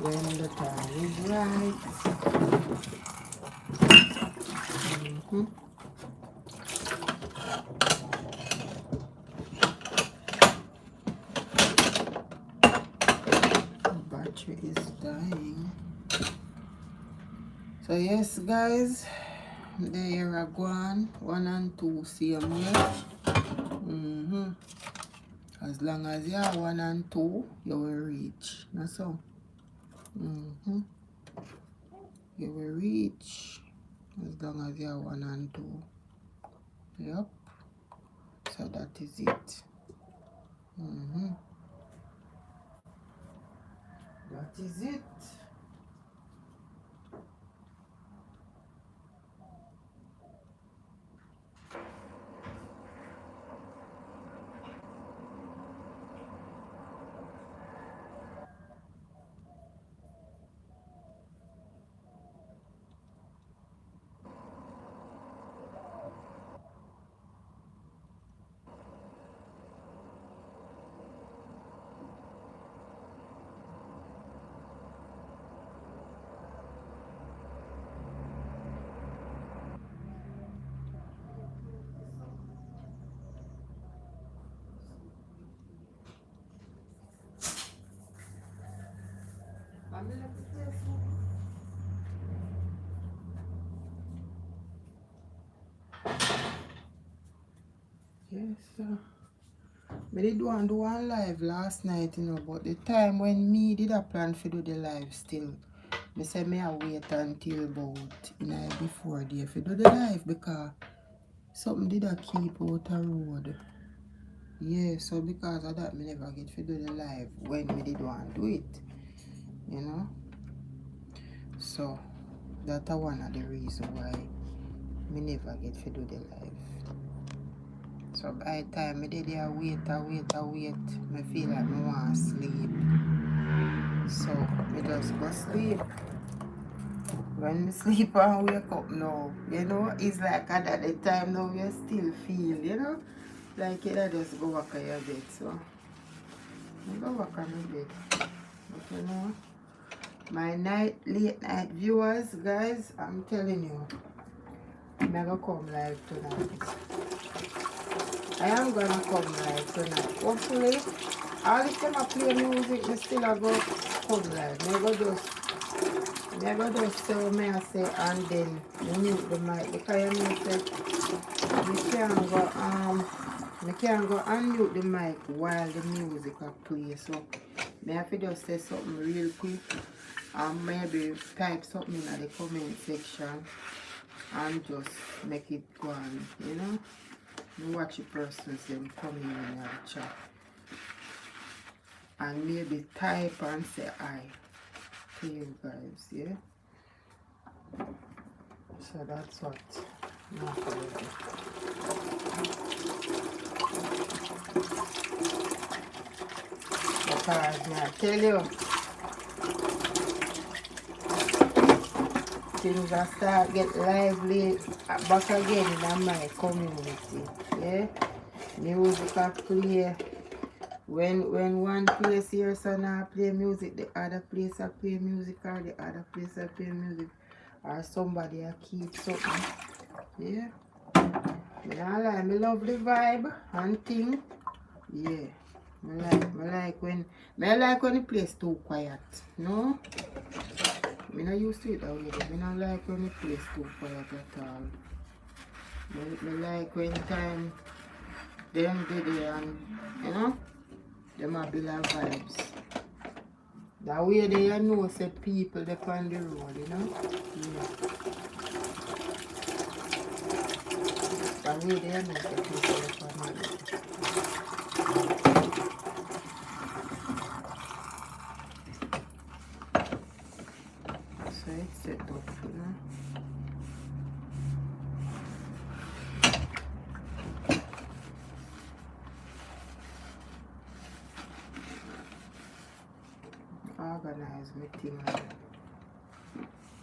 when the time is right. The battery is dying. So yes, guys, there are going 1 and 2 same way. As long as you are 1 and 2, you will reach. That's all. You will reach as long as you are 1 and 2. Yep. So that is it. That is it. Yes, sir. I did want to do one live last night, but the time when me did a plan to do the live still, I said me I wait until about before day to do the live because something did a keep out a road. Yeah, so because of that, me never get to do the live when me did want to do it, So that's one of the reasons why me never get to do the live. So by the time I did there wait, I feel like I want to sleep. So I just go sleep. When I sleep and wake up now, it's like at the time now you still feel, like you just go back on your bed. So I go back on my bed. But my late night viewers, guys, I'm telling you, I'm gonna come live tonight. I am gonna come live tonight. Hopefully, all the time I play music, I still go come live. Never just tell me I say and then you mute the mic because you know say you can't go unmute the mic while the music are play. So may have to just say something real quick and maybe type something in the comment section and just make it go on, You watch the persons them coming in the chat. And maybe type and say hi to you guys, yeah? So that's what I'm going to do. Because I tell you, things are start get lively back again in my community, yeah? Music are play. When one place here so now play music, the other place I play music or the other place I play music or somebody I keep something. Yeah. I love the vibe and thing. Yeah. I like when the place too quiet. No? I not used to it that way. I don't like when the place too quiet at all. I like when time them did it and them a build our vibes. That way they know say people they on the road, Yeah. That way they know say people they on the road. So it's set up, Organize my thing.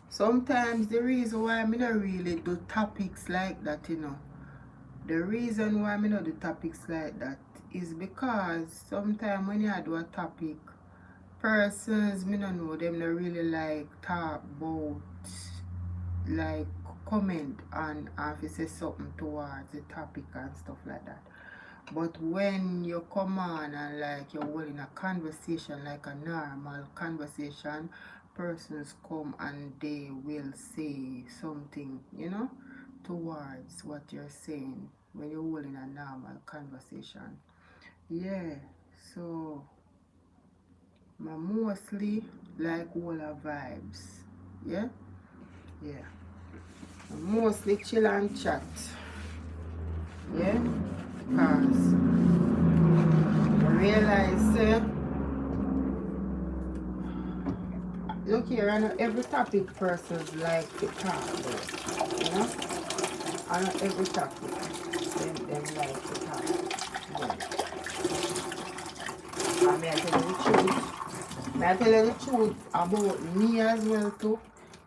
Sometimes the reason why I don't really do topics like that, the reason why I don't do topics like that is because sometimes when you do a topic, persons I don't know them don't really like talk about like comment on if you say something towards the topic and stuff like that. But when you come on and like you're holding a conversation, like a normal conversation, persons come and they will say something, towards what you're saying when you're holding a normal conversation. Yeah, so I mostly like all the vibes. Yeah? Yeah. I mostly chill and chat. Yeah? because I realize, look here, I know every topic persons like to talk about, you know? I know every topic them like to talk about. And may I tell you the truth? May I tell you the truth about me as well too?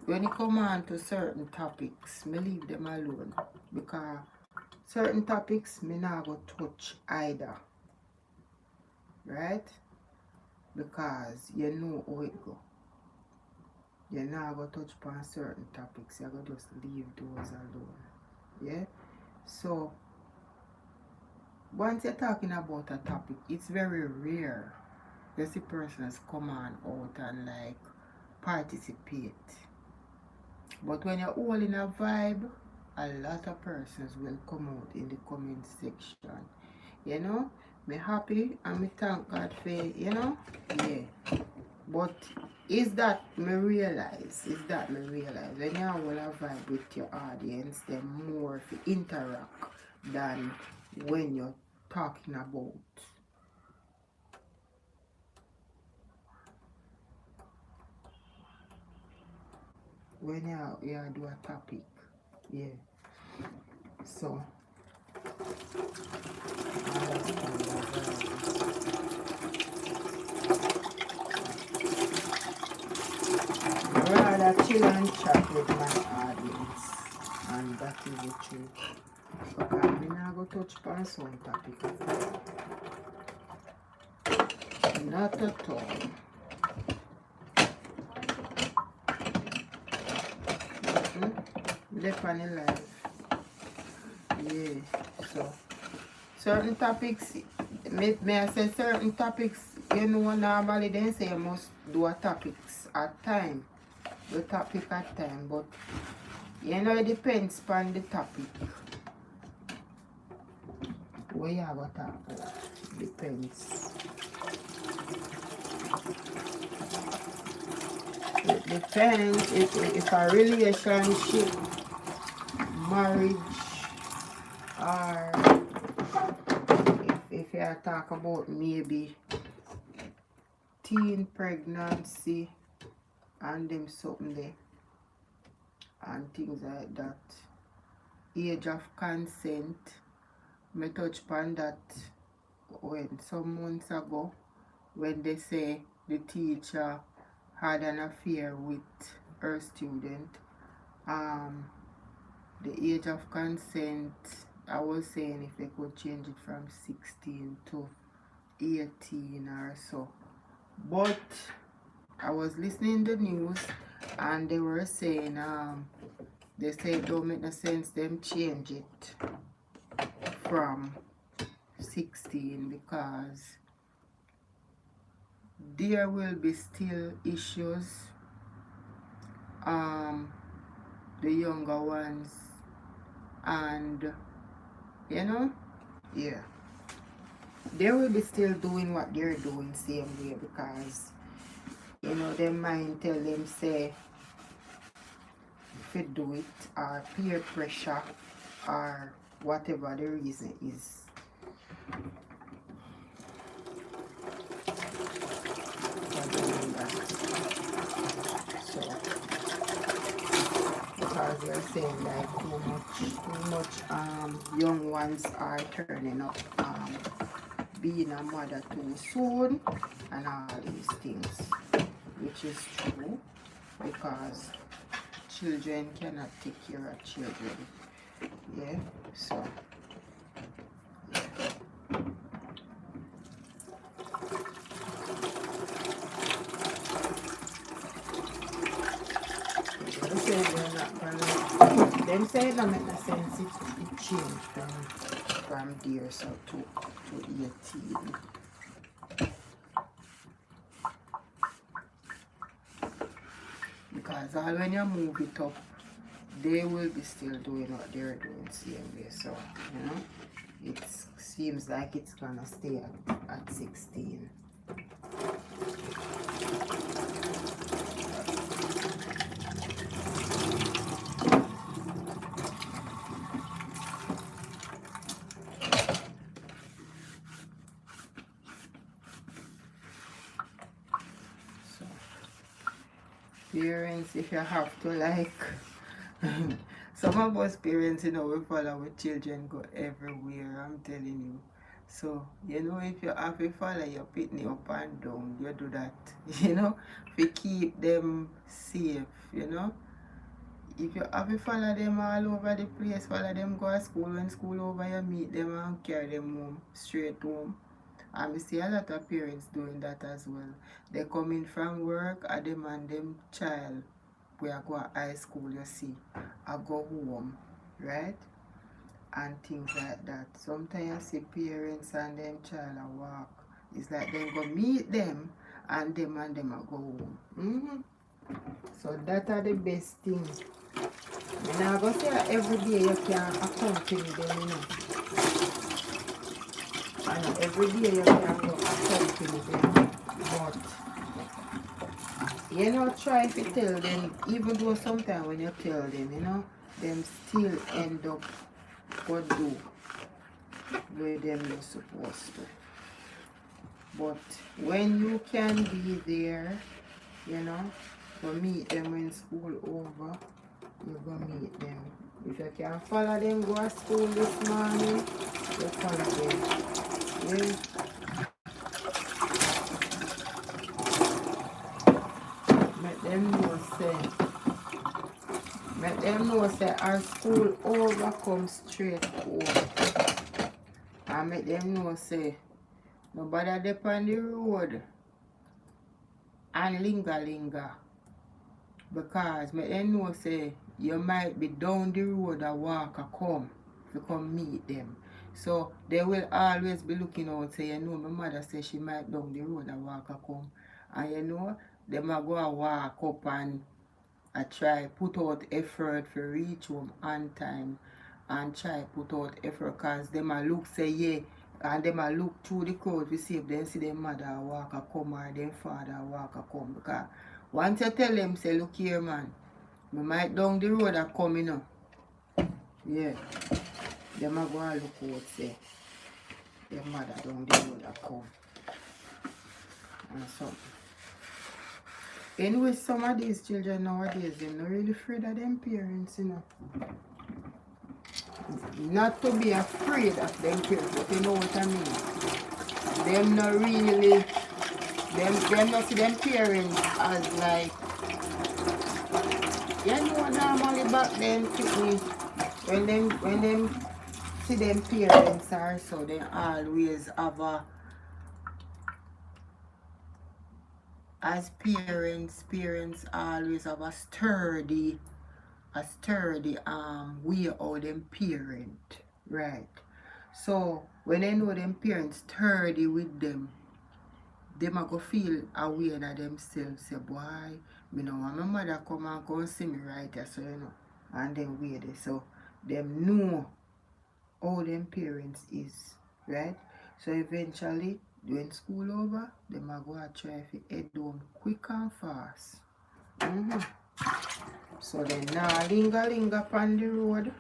When it come on to certain topics, me leave them alone. Because certain topics, me not go touch either. Right? Because you know how it go. You not go touch upon certain topics. You go just leave those alone. Yeah? So, once you're talking about a topic, it's very rare you see persons come on out and like participate. But when you're all in a vibe, a lot of persons will come out in the comment section. You know, me happy and me thank God for, you know, yeah. But is that me realize when you all a vibe with your audience, they're more to interact than when you're talking about when you do a topic. Yeah. So I rather chill and chat with my audience, and that is the truth. Okay, I'm not going to touch upon some topic. Not at all. Left on the life. Yeah, so certain topics, may I say certain topics, you know, normally they say you must do a topics at time. The topic at time, but you know, it depends upon the topic. Where you have a talk about. Depends. It depends if a relationship, marriage, or if you talk about maybe teen pregnancy and them something there and things like that. Age of consent, me touch upon that when some months ago when they say the teacher had an affair with her student. The age of consent, I was saying if they could change it from 16 to 18 or so. But I was listening to the news and they were saying they say it don't make no sense them change it from 16 because there will be still issues. The younger ones, and you know, yeah, they will be still doing what they're doing same way because you know their mind tell them say if you do it or peer pressure or whatever the reason is. So because they're saying like too much young ones are turning up being a mother too soon and all these things, which is true because children cannot take care of children. Yeah, so them say it don't make no sense it changed from there so to 18. Because all when you move it up, they will be still doing what they're doing same way. So, you know, it seems like it's gonna stay at 16. Parents, if you have to, like, some of us parents, you know, we follow our children go everywhere, I'm telling you. So, you know, if you have to follow your pitney up and down, you do that, you know, to keep them safe, you know. If you have to follow them all over the place, follow them go to school, when school over, you meet them and carry them home, straight home. And we see a lot of parents doing that as well. They come in from work, and them and them child, we are go to high school, you see, I go home, right? And things like that. Sometimes I see parents and them child a walk. It's like them go meet them and them a go home. So that are the best things. And I go say every day you can accompany them, you know. And every day you can go accompany them. But you know, try to tell them, even though sometimes when you tell them, you know, them still end up what do where them you're supposed to. But when you can be there, you know, to meet them when school over, you go meet them. If you can follow them go to school this morning, you follow them. Yeah. Make them know say our school over come straight home. And make them know say nobody dey on the road and linger. Because make them know say you might be down the road and walk or come to come meet them. So they will always be looking out, say, you know, my mother says she might down the road and walk or come. And you know, them a go and walk up and I try put out effort for reach home on time and try put out effort because them a look say yeah and them a look through the crowd to see if they see their mother walk or come or their father walk or come. Because once you tell them say look here man, me might down the road a come, you know. Yeah. Them a go and look out say their mother down the road a come. And something. Anyway, some of these children nowadays, they're not really afraid of them parents, you know. Not to be afraid of them parents, but you know what I mean. Them not really, them not see them parents as like, you know, normally back then, when them see them parents are so, they always have a, as parents always have a sturdy way how them parent, right? So when they know them parents sturdy with them a go feel aware of themselves, say boy, me know when my mother come and go see me right here, so you know, and then wait there. So them know how them parents is, right? So eventually when school over, them a go and try to head home quick and fast. So then now linger upon the road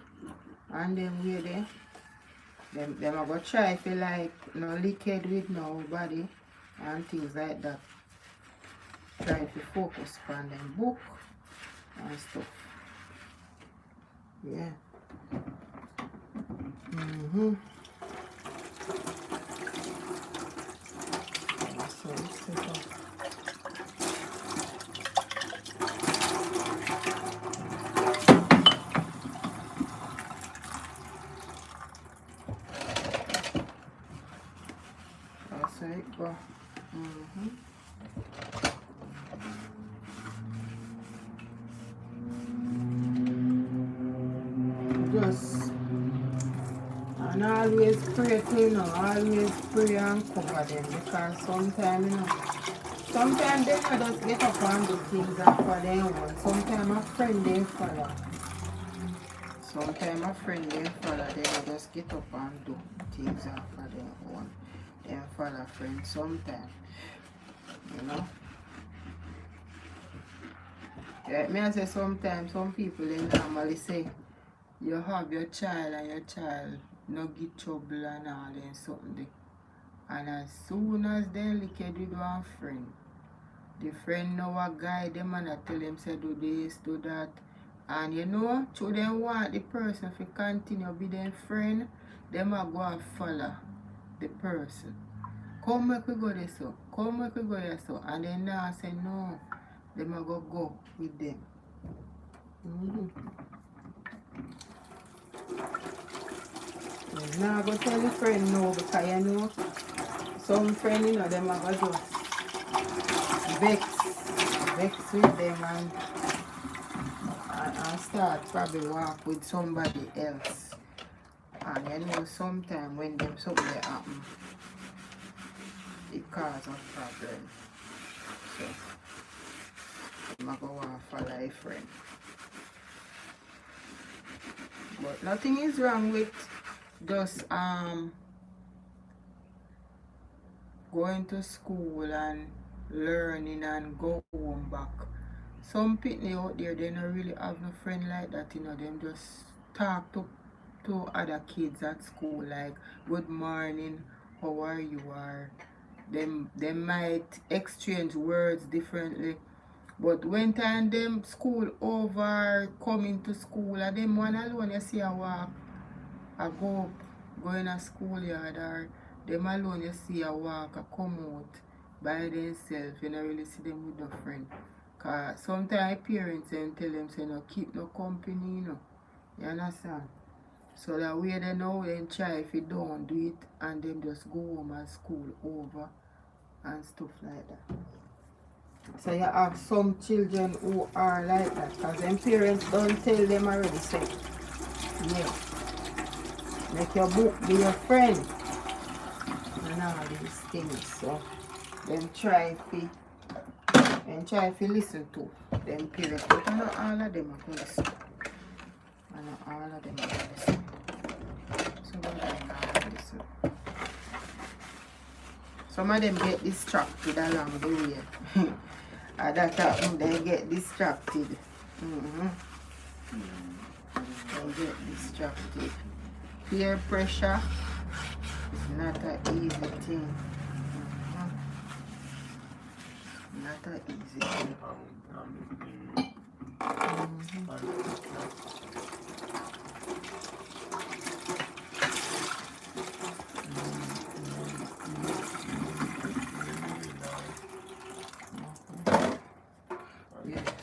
and then where there. Them a go try to like no liquid with nobody and things like that. Try to focus on them book and stuff. Yeah. So it's that's how it go. Just and always pray to, you know, always pray and cover them because sometimes, you know, sometimes they not just get up and do things for their own. Sometimes a friend they follow. Sometimes a friend they follow, they not just get up and do things for their own. They follow friends sometimes, you know. Yeah, me I say sometimes some people they normally say you have your child and your child no get trouble and all and something. And as soon as they lick it with one friend, The friend now a guide them and I tell them say do this, do that. And you know, through them want the person to continue be their friend, them a go and follow the person. Come make we go there so, come make we go there so. And then now say no, them a go with them. Now I go tell the friend no because you know some friend you know them a go just vex with them and start probably walk with somebody else. And you know sometimes when them something happen, it cause a problem. So I'm going to go and follow a friend. But nothing is wrong with just going to school and learning and go home back. Some pitney out there, they don't really have no friend like that, you know, them just talk to other kids at school like good morning, how are you, or they might exchange words differently. But when time them school over, coming to school, and them one alone you see a walk, a go in a schoolyard, or them alone you see a walk, a come out by themselves, you don't really see them with no friend. Cause sometimes parents them tell them say no keep no company, you know. You understand? So that way they know then try if you don't do it and them just go home and school over and stuff like that. So you have some children who are like that because them parents don't tell them already say, yeah, make your book be your friend and all these things. So them try if you listen to them parents, but not all of them are going to listen. Not all of them are going to listen. Some of them get distracted along the way. And that happen, they get distracted. They get distracted. Peer pressure is not an easy thing. Not an easy thing.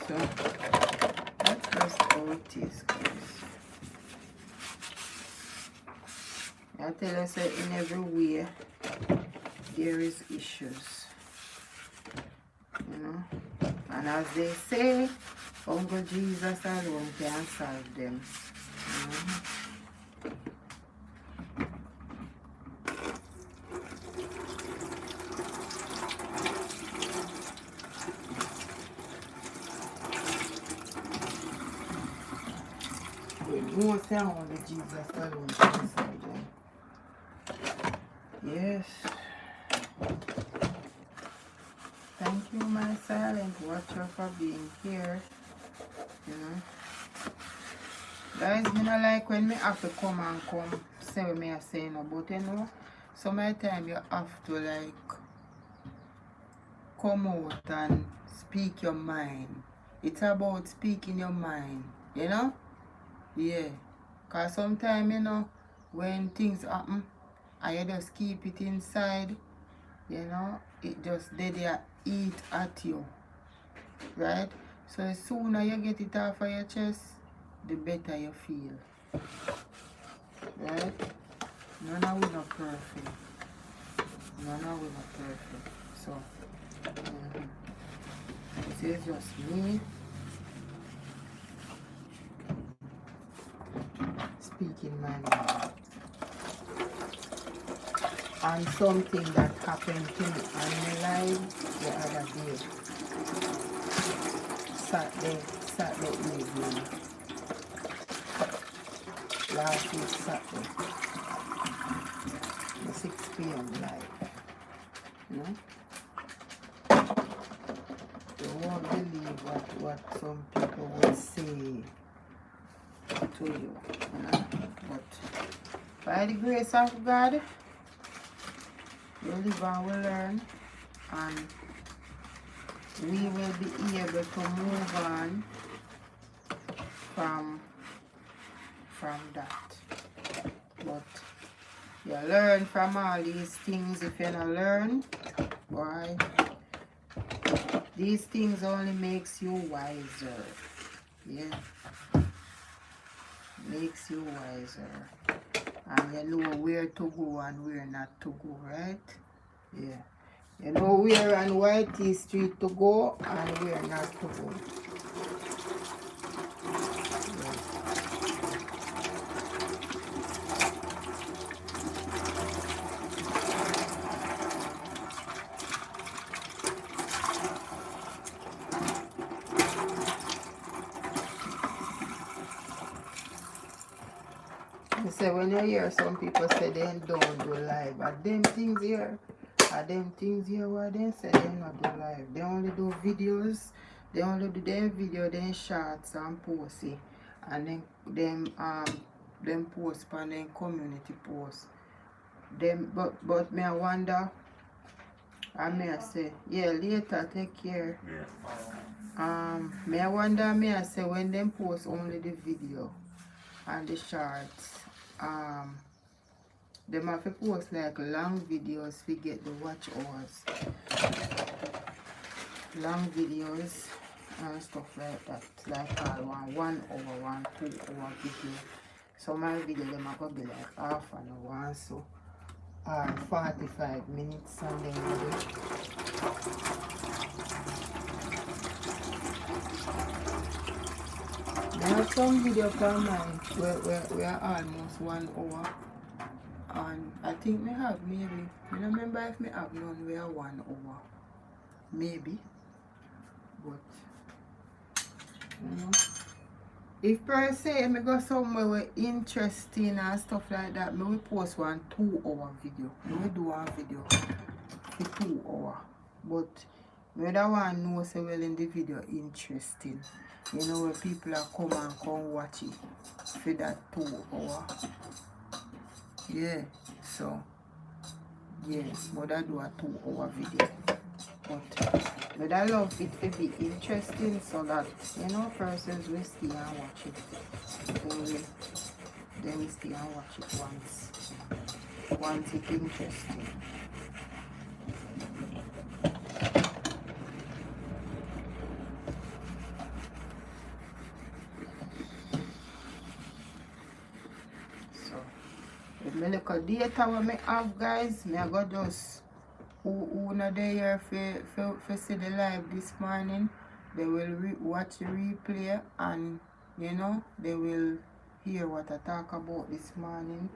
So that's just how it is, guys. I tell us that in every way there is issues, you know. And as they say, Uncle Jesus alone can solve them. Won't say only Jesus alone can solve them. Yes. Thank you, my silent watcher, for being here. You know. Guys, me not like when me have to come say what me I say no, but you know, some of the time you have to like come out and speak your mind. It's about speaking your mind, you know? Yeah. Because sometimes, you know, when things happen and you just keep it inside, you know, it just they eat at you. Right? So the sooner you get it off of your chest, the better you feel. Right? None of we not perfect. None of we not perfect. So, this is just me speaking my mind. And something that happened to me on my life the other day. Saturday evening. Last week Saturday. The 6 p.m. live. You know? You won't believe what some people will say to you. You know? But by the grace of God, we live and we learn, and we will be able to move on from that. But you learn from all these things. If you don't learn, why? These things only makes you wiser. Yeah. Makes you wiser. And you know where to go and where not to go, right? Yeah. You know where on Whitey Street to go and where not to go. You say when you hear some people say they don't do live, are them things here? Are them things here where they say they not do live? They only do videos. They only do their video, then shots and post it. And then them post on them community post. Them but me I wonder, I may I say, yeah, later take care. Me I wonder, me I say when them post only the video and the shorts, them have to post like long videos to get the watch hours. Long videos and stuff like that. Like all 1 hour, 2 hour video. So my video them are gonna be like half an hour, so 45 minutes and then there are some video for mine where are almost 1 hour. And I think me have maybe, I don't remember if me have none where 1 hour. Maybe. But you know, if per se me go somewhere where interesting and stuff like that, me will post 2 hour video. Me will do one video for 2 hour. But me that one know say well in the video interesting. You know where people are come watch it for that 2 hour. Yeah, so yeah, but I do a 2 hour video. But I love it to be interesting so that, you know, persons will stay and watch it. They will stay and watch it once it's interesting. So, with my little data what I have, guys, I go just who not there for see the live this morning, they will watch the replay and you know they will hear what I talk about this morning,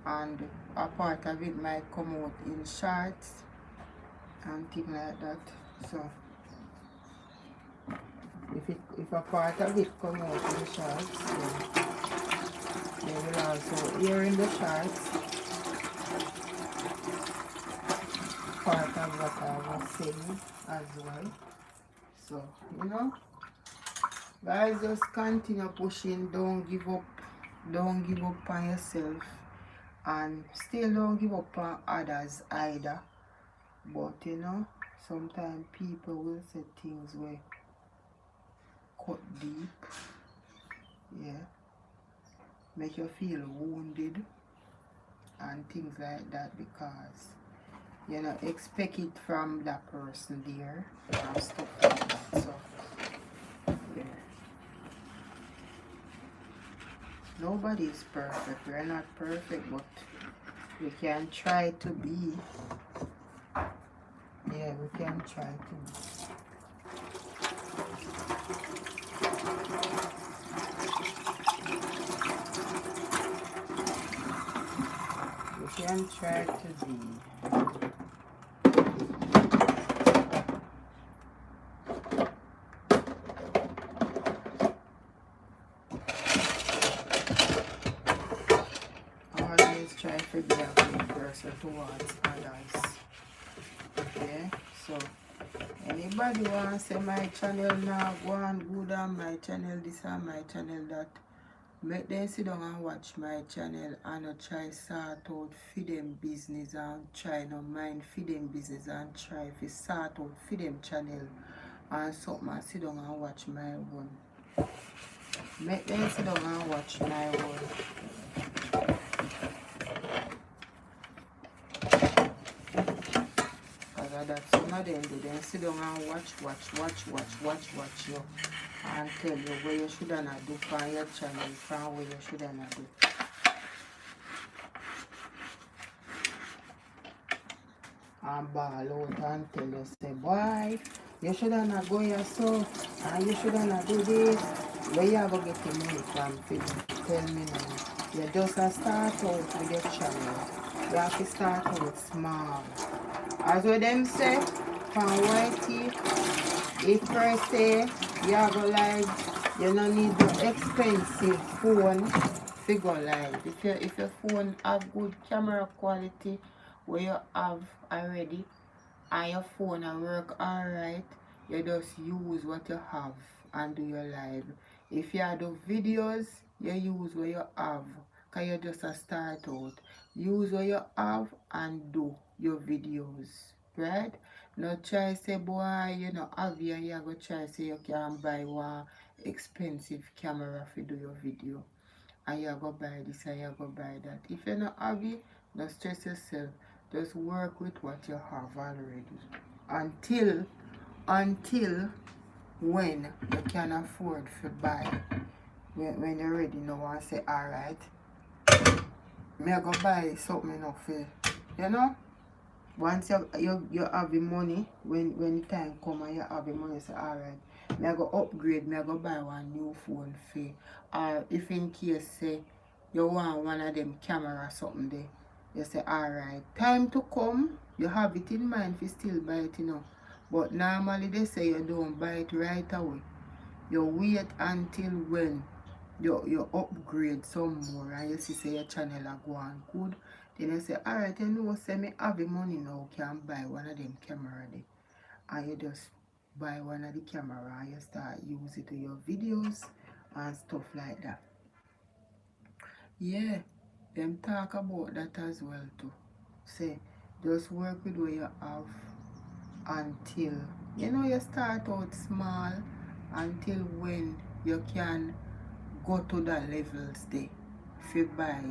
and a part of it might come out in shorts and things like that. So if a part of it come out in shorts, then they will also hear in the shorts part of what I was saying as well. So, you know, guys, just continue pushing, don't give up on yourself, and still don't give up on others either. But you know, sometimes people will say things where cut deep, yeah, make you feel wounded and things like that, because you know, expect it from that person there and stuff like that. So yeah, nobody is perfect. We're not perfect, but we can try to be. Yeah, we can try to be. We can try to be. Always try to be a good person towards others. Okay, so anybody want to say my channel now go on good on my channel this and my channel that, make them sit down and watch my channel and not try sort out for them business and try no mind for them business and try to sort out for them channel and something and sit down and watch my one. Make them sit down and watch my one. Because that's some of them do. Then sit down and watch you. And tell you where you should not do from your channel, from where you should not do. And ball out and tell you, say, boy, you should not go yourself, and you should not do this. Where you go get your money from? Tell me now. You just start out with your channel. You have to start out small. As what them say, from YT, if first say you go live, you don't need the expensive phone to go live. If your phone have good camera quality where you have already and your phone will work alright, you just use what you have and do your live. If you do videos, you use what you have, because you just start out. Use what you have and do your videos, right? Not try say, boy, you know, have you, and you go try say you can buy one expensive camera to do your video. And you go buy this and you go buy that. If you're not have it, don't stress yourself. Just work with what you have already. Until when you can afford to buy. When you're ready now and say, alright, me I go buy something enough for you. You know? Once you have the money, when the time come and you have the money, say, alright, me I go upgrade, me I go buy one new phone for you. Or if in case say you want one of them camera or something there, you say, alright, time to come, you have it in mind if you still buy it, you know. But normally they say you don't buy it right away. You wait until when you upgrade some more and you see say your channel are going good. Then you say, alright, you know, say me have the money now, can buy one of them camera there. And you just buy one of the camera and you start use it to your videos and stuff like that. Yeah, them talk about that as well too. Say, just work with what you have until, you know, you start out small until when you can go to the levels there. If you buy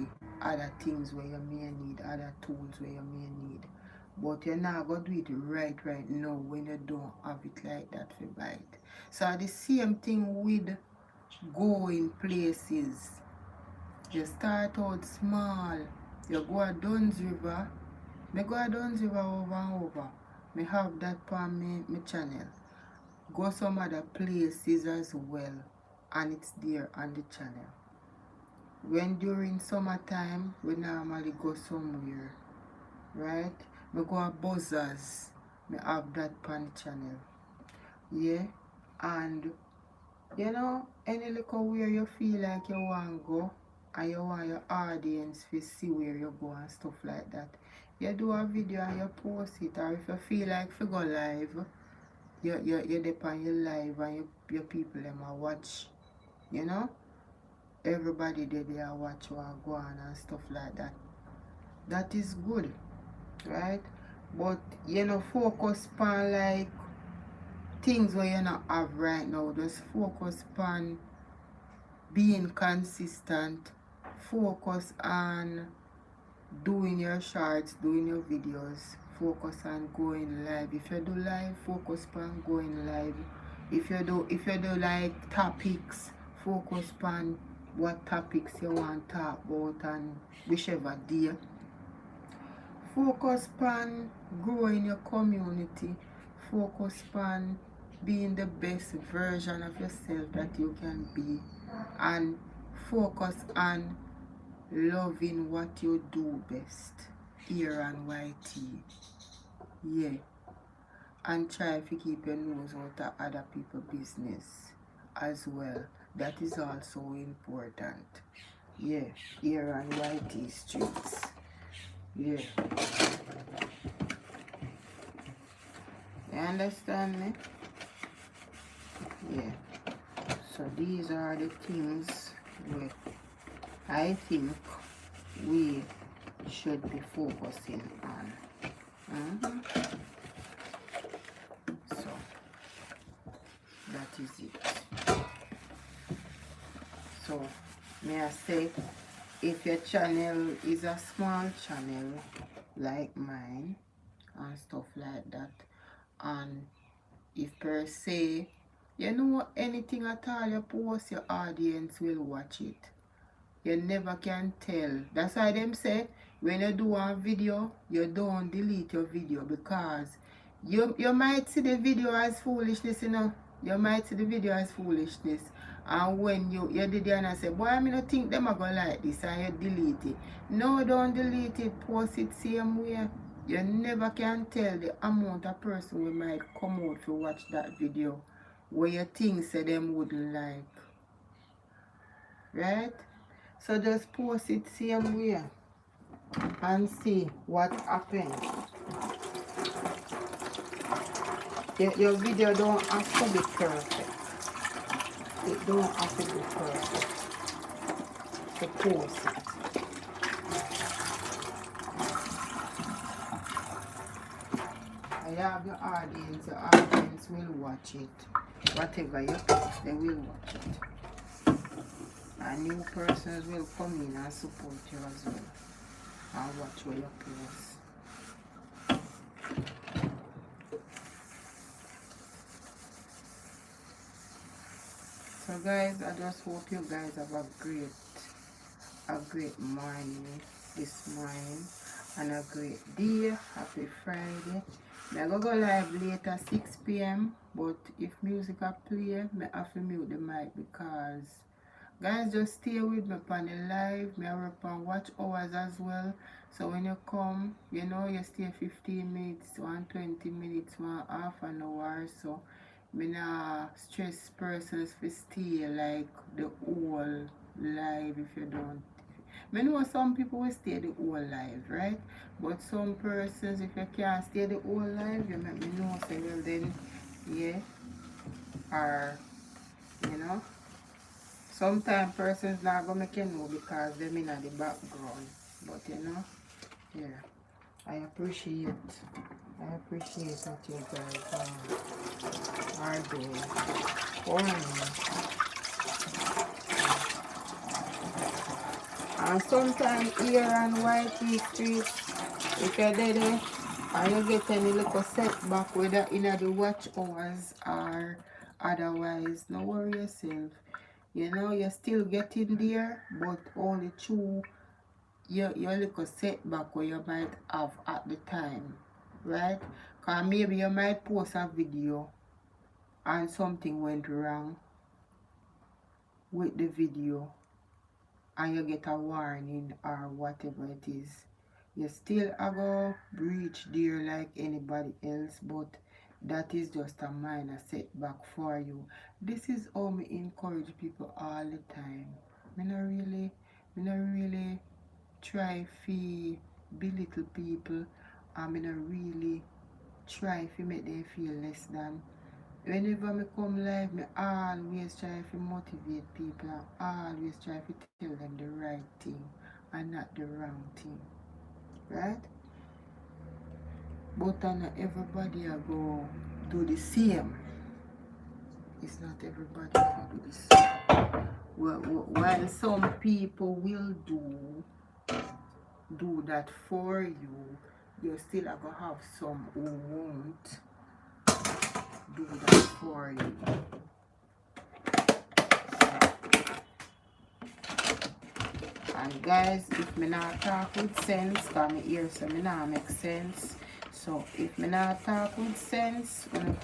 other things where you may need, other tools where you may need. But you're not going to do it right now when you don't have it like that to buy it. So the same thing with going places. You start out small. You go a Duns River. Me go a Duns River over and over. Me have that on my channel. Go some other places as well. And it's there on the channel. When during summertime, we normally go somewhere. Right? Me go a Buzzers. Me have that on the channel. Yeah? And you know, any little where you feel like you want to go and you want your audience to see where you go and stuff like that, you do a video and you post it. Or if you feel like to go live, you depend your live and your people them a watch, you know, everybody they are watch what go on and stuff like that. That is good, right? But you know, focus on like things where you not have right now. Just focus on being consistent, focus on doing your shorts, doing your videos, focus on going live. If you do live, focus on going live. If you do like topics, focus on what topics you want to talk about and whichever day. Focus on growing your community. Focus on being the best version of yourself that you can be. And focus on loving what you do best. Here and YT. Yeah. And try to keep your nose out of other people's business as well. That is also important. Yeah. Here and YT streets. Yeah. You understand me? Yeah. So these are the things where I think we should be focusing on. So is it. So may I say, if your channel is a small channel like mine and stuff like that, and if per se, you know, anything at all you post, your audience will watch it. You never can tell. That's why them say when you do a video, you don't delete your video, because you might see the video as foolishness, you know. You might see the video as foolishness. And when you did it and I say, boy, I don't think them are gonna like this, and you delete it. No, don't delete it, post it same way. You never can tell the amount of person who might come out to watch that video where you think say them wouldn't like. Right? So just post it same way and see what happens. Your video don't have to be perfect. It don't have to be perfect to post it. I have your audience will watch it. Whatever you post, they will watch it. And new persons will come in and support you as well and watch what you post. So guys, I just hope you guys have a great morning this morning and a great day. Happy Friday. I'm gonna go live later 6 p.m. but if music I play, I have to mute the mic, because guys, just stay with me on the live. I work on watch hours as well. So when you come, you know, you stay 15 minutes, 20 minutes, half an hour. So I not stress persons to stay like the whole live if you don't. I know some people will stay the whole live, right? But some persons, if you can't stay the whole live, you make me know, say, well then, yeah, or, you know, sometimes persons not going to make you know because they're in the background. But, you know, yeah, I appreciate what you guys are doing for me. And sometimes here on White Street, if you're there and you get any little setback, whether in the watch hours or otherwise, no worry yourself. You know, you're still getting there, but only through your little setback where you might have at the time, right? Because maybe you might post a video and something went wrong with the video and you get a warning or whatever it is. You still are going to reach there like anybody else, but that is just a minor setback for you. This is how me encourage people all the time. I not really try to belittle people. I not really try to make them feel less than. Whenever I come live, I always try to motivate people and always try to tell them the right thing and not the wrong thing. Right? But not everybody will go do the same. It's not everybody will do the same. While some people will do that for you, you still are going to have some who won't do that for you. And guys, if me not talk with sense, because me ear so me not make sense. So if me not talk with sense, you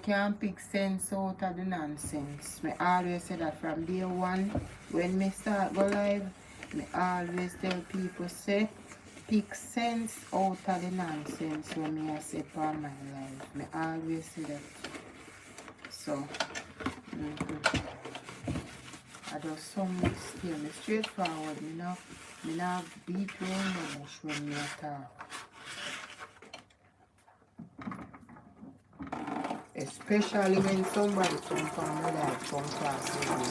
can't pick sense out of the nonsense. Me always say that from day one, when me start go live, me always tell people say, pick sense out of the nonsense when me I say on my life. Me always say that. So, I just some stay me straightforward. Me not beat around the bush when me talk. Especially when somebody come from my life, come class with me.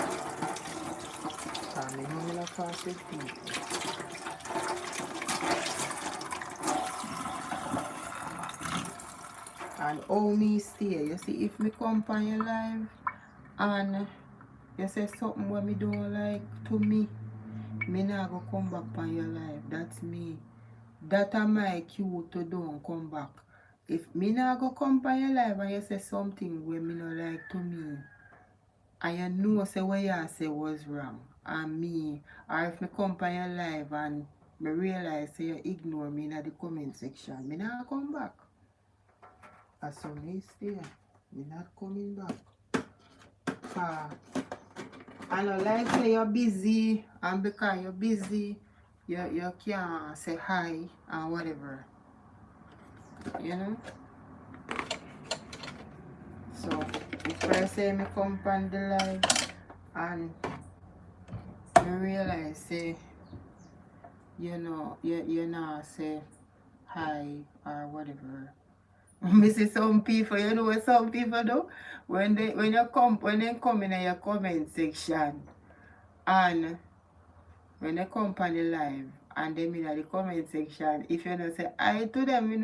Because me know me not class with people. And how me stay. You see, if me come on your live and you say something what me don't like to me not go come back on your live. That's me. That am my cue to don't come back. If me not go come on your live and you say something where me not like to me, and you know say what you say was wrong, and me, or if me come on your live and me realize say you ignore me in the comment section, me not come back. As so me stay, me not coming back. I don't like say you're busy, and because you're busy, you can't say hi and whatever. You know? So if I say me come on the live and I realize say you know you not say hi or whatever. Me see some people, you know what some people do? When they come in your comment section and when they come on the live and them in the comment section, if you don't say hi to them, you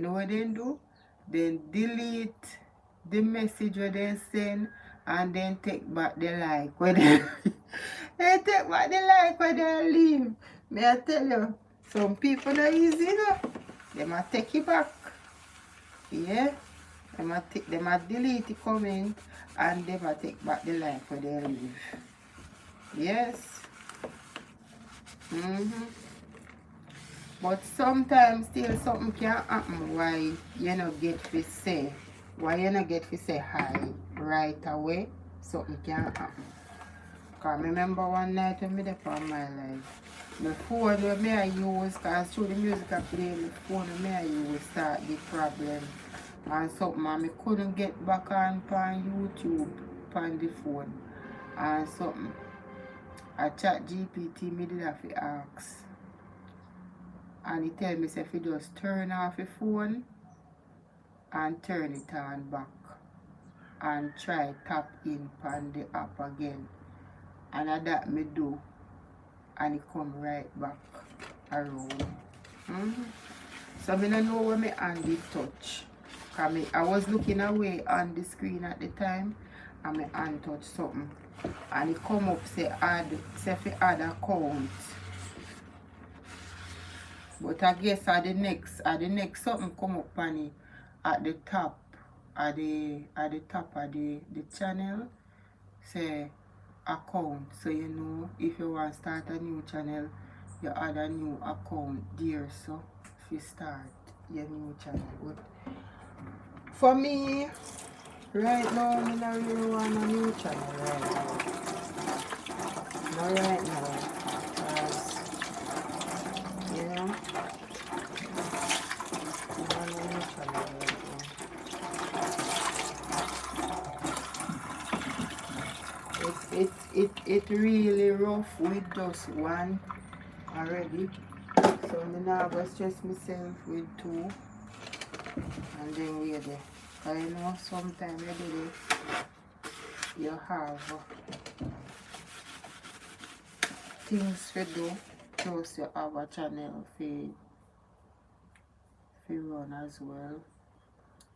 know what they do? Then delete the message where they send and then take back the like where they, they take back the like where they leave. May I tell you, some people are easy, They might take it back. Yeah? They might delete the comment and they might take back the like where they leave. Yes. But sometimes still something can happen why you not get to say. Why you not get to say hi right away. Something can happen. Because I remember one night when I was on my life, the phone that I use, because through the music I play, the phone that I use start the problem. And something I couldn't get back on YouTube on the phone. And something. I chat GPT, me did have to ask. And he tell me if you just turn off your phone and turn it on back and try tap in on the app again. And that me do. And it come right back around. So I don't know where my hand did touch. I was looking away on the screen at the time and my hand touched something. And it come up say if you add account. But I guess at the next something come up on it at the top at the top of the channel say account. So you know if you want to start a new channel you add a new account there, so if you start your new channel. But for me right now I don't really want a new channel right now. Not right now. Because you know it really rough with just one already. So I'm now going to stress myself with two and then we're there. I know sometimes you have things to do, plus you have a channel to run as well.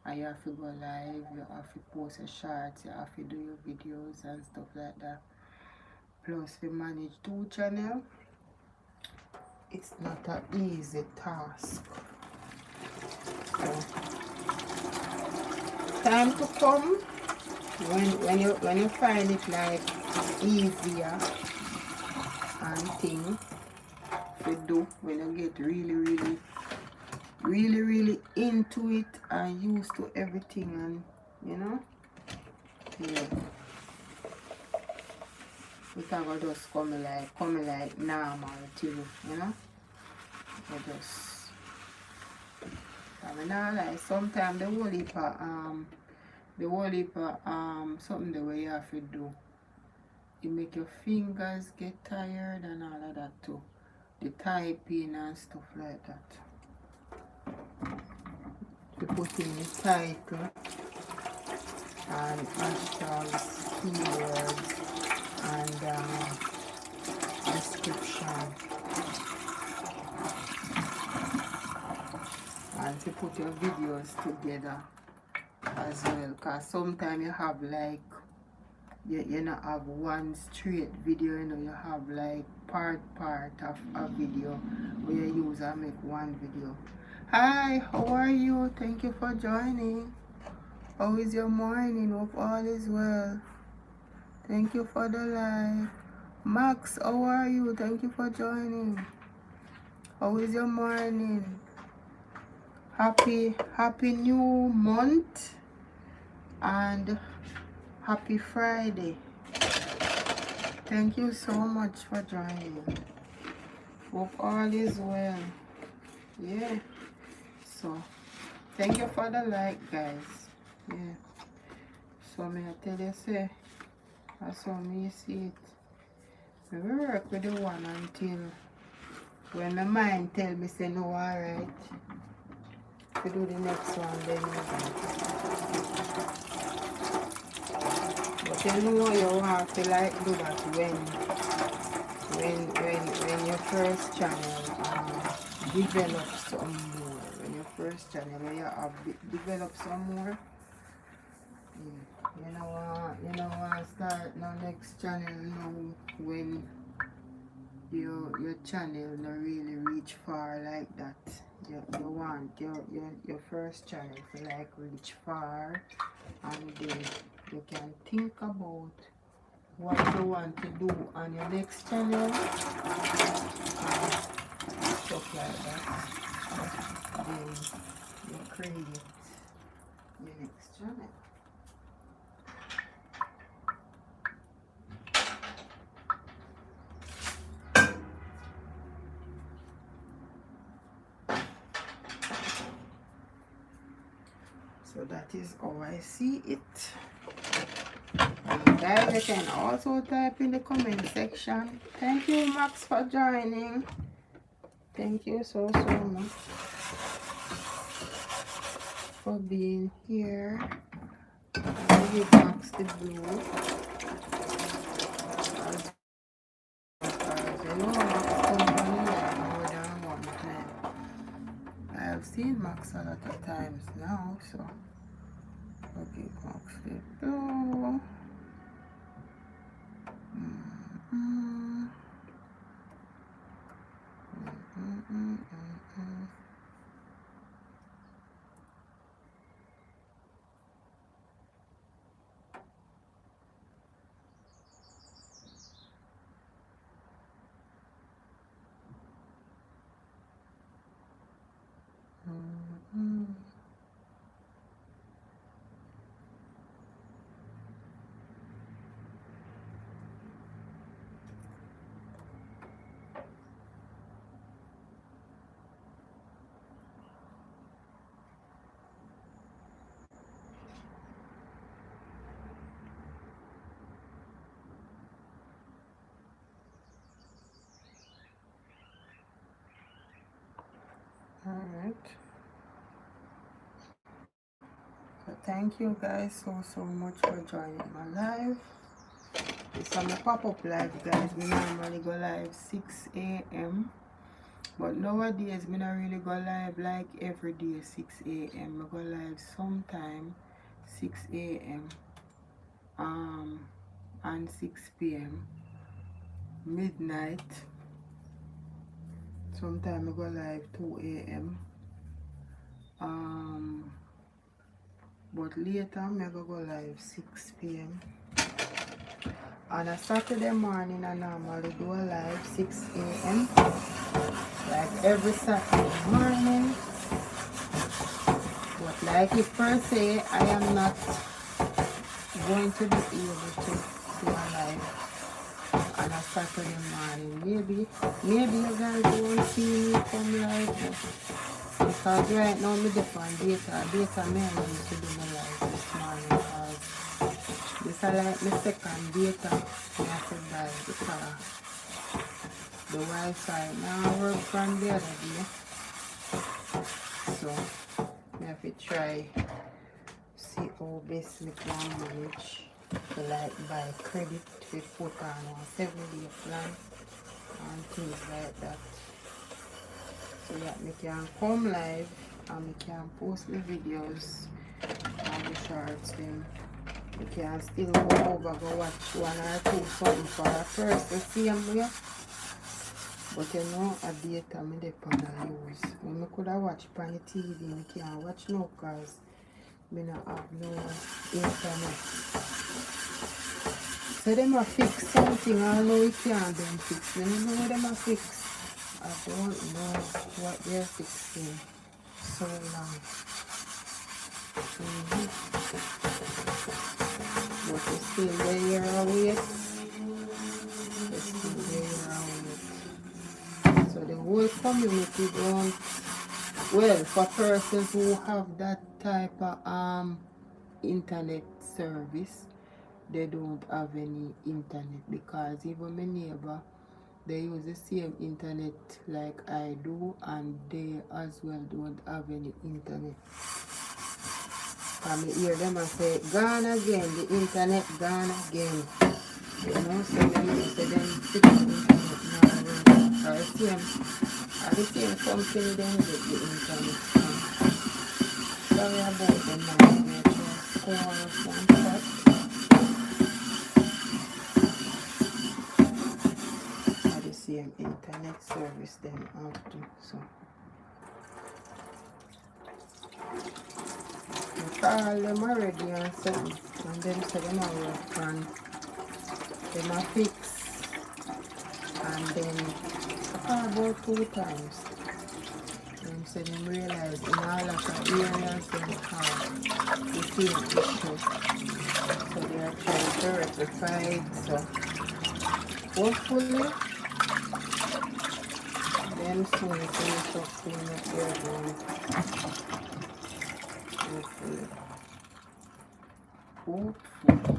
And you have to go live, you have to post a shorts, you have to do your videos and stuff like that. Plus we manage two channels. It's not an easy task. So, time to come when you find it like easier and thing to do, when you get really into it and used to everything, and you know, yeah, it will just come like normal to you, you know. You just, I mean, like sometimes the whole heap of something the way you have to do, it make your fingers get tired and all of that too, the typing and stuff like that. To put in the title and hashtags, keywords, and description, and to put your videos together as well, because sometimes you have like you not have one straight video, you know, you have like part of a video where you use and make one video. Hi, how are you? Thank you for joining. How is your morning? Hope all is well. Thank you for the live. Max, how are you? Thank you for joining. How is your morning? Happy new month and happy Friday. Thank you so much for joining. Hope all is well. Yeah. So thank you for the like, guys. Yeah. So may I tell you, say, that's how me see it. We will work with the one until when my mind tell me say no, alright. We do the next one then. But you know you have to like do that when your first channel develop some more. When your first channel where you have develop some more. You know start now next channel, you know, when your channel not really reach far like that. You want your first channel to like reach far, and then you can think about what you want to do on your next channel and stuff like that. Then you create your next channel. So that is how I see it. And guys, you can also type in the comment section. Thank you, Max, for joining. Thank you so much for being here. I'll give Max the blue. I know Max comes on here more than one time. I have seen Max a lot of times now, so I'll give Max the blue. Alright. So thank you guys so much for joining my live. It's on a pop-up live, guys. We normally go live 6 a.m. But nowadays we not really go live like every day 6 a.m. We go live sometime 6 a.m. And 6 p.m. midnight. Sometime we go live 2 a.m. But later I go live 6 p.m. On a Saturday morning I normally do a live 6 a.m. like every Saturday morning. But like it per se, I am not going to be able to do a live on a Saturday morning. Maybe you guys won't see me come live. Because right now I'm different data may I need to do my live this morning because this is like my second data I have to buy because the Wi-Fi now work from the other day. So I have to try see how best we can manage to like buy credit to put on a 7-day plan and things like that. So that we can come live and we can post the videos and we shorts them. You can still go over, go watch one or two something for a first the same way. But you know, a data me depend on use. When I could have watched on the TV, I can't watch now because I don't have no internet. So them a fix something, I know it can't them fix. When you know them a fix, I don't know what they're fixing so long. But you still there away. You still there away. So the whole community don't, well, for persons who have that type of internet service, they don't have any internet, because even my neighbor, they use the same internet like I do, and they as well don't have any internet. I hear them and say, gone again, the internet gone again. You know, so they say them fix the internet now. Or the same company then get the internet. Sorry about them now. Score one shot. Or the same internet service them have to. So I call them already and something, and them say them are work and them are fix, and then about 2 times. Them say them realize in all of the areas them have the same issue. So they are trying to rectify it. So hopefully them soon finish up clean up their room. Hopefully.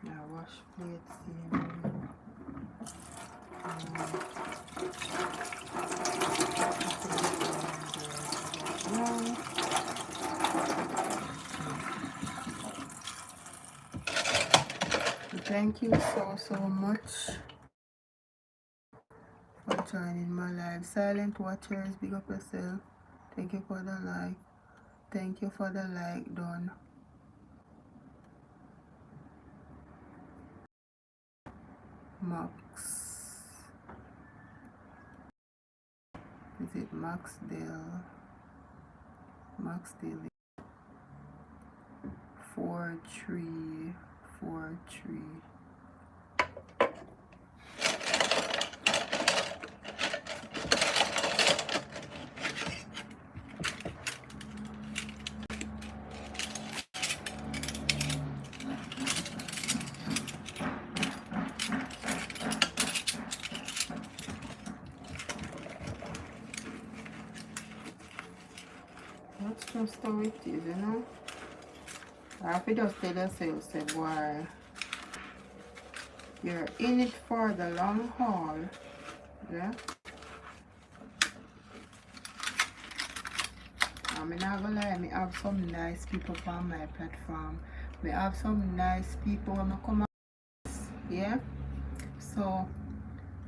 Now wash plates here. Thank you so much for joining my live. Silent watchers, big up yourself. Thank you for the like. Thank you for the like done. Max. Is it Maxdale? Maxdale. 4343. That's just how it is, you know. I have to just tell yourself, say, boy, you're in it for the long haul, yeah. I'm not gonna lie, I have some nice people on my platform. I have some nice people when I come out, yeah. So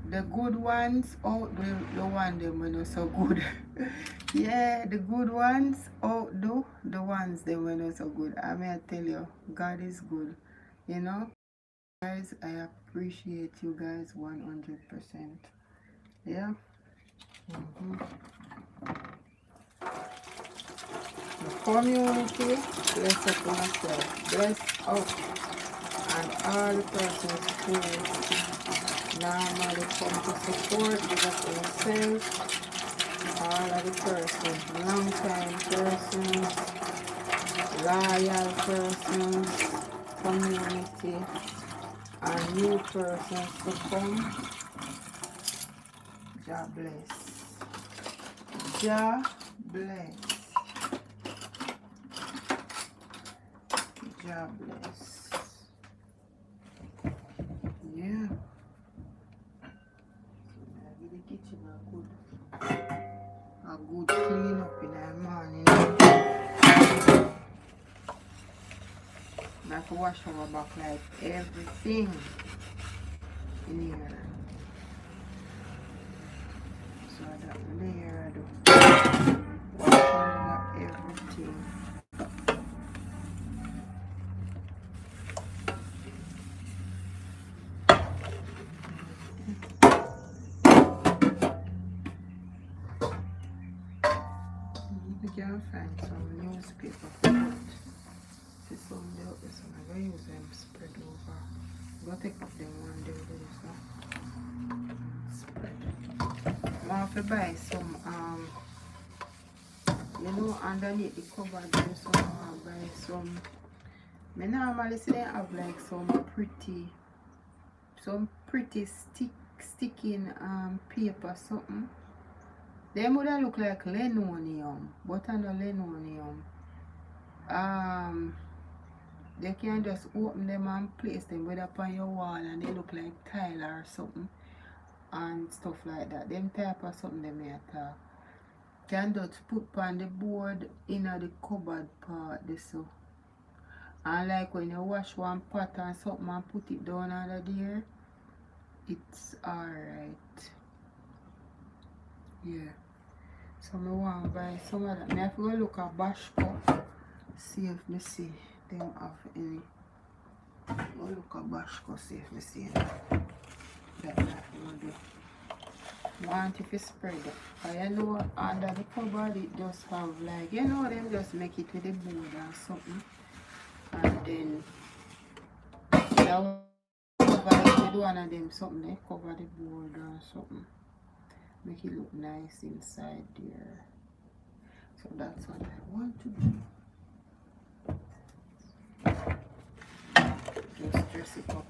the good ones outdo the one them when not so good. Yeah, the good ones outdo the ones them when not so good. I mean, I tell you, God is good, you know. Guys, I appreciate you guys 100%. Yeah. The community, bless up myself, bless out, and all the persons who normally come to support, big up yourself, all of the persons, long time persons, loyal persons, community, and new persons to come. God bless. God bless. God bless. Yeah. Give the kitchen a good clean up in the morning. I have to wash our back like everything in here. So that layer I do. We can find some newspaper for put this on the other, so I'm going to use them spread over. I'm going to take up them one day with this spread. I want to buy some you know, underneath the cupboard there, so I want to buy some. I normally say they have like some pretty sticking paper something. They would look like linoleum, but I know linoleum. They can just open them and place them whether upon your wall and they look like tile or something and stuff like that. Them type of something they may talk. Can just put on the board in the cupboard part this so. And like when you wash one pot and something and put it down under there, it's alright. Yeah. So I want to buy some of that. I have to go look at Bashco, see if I see them have any. Go look at Bashco, see if I see any. Like that, I want if you spread it. But you know, under the cupboard it just have like, you know, them just make it with the board or something. And then, cover with one of them something, they cover the board or something. Make it look nice inside there. So that's what I want to do. Just dress it up.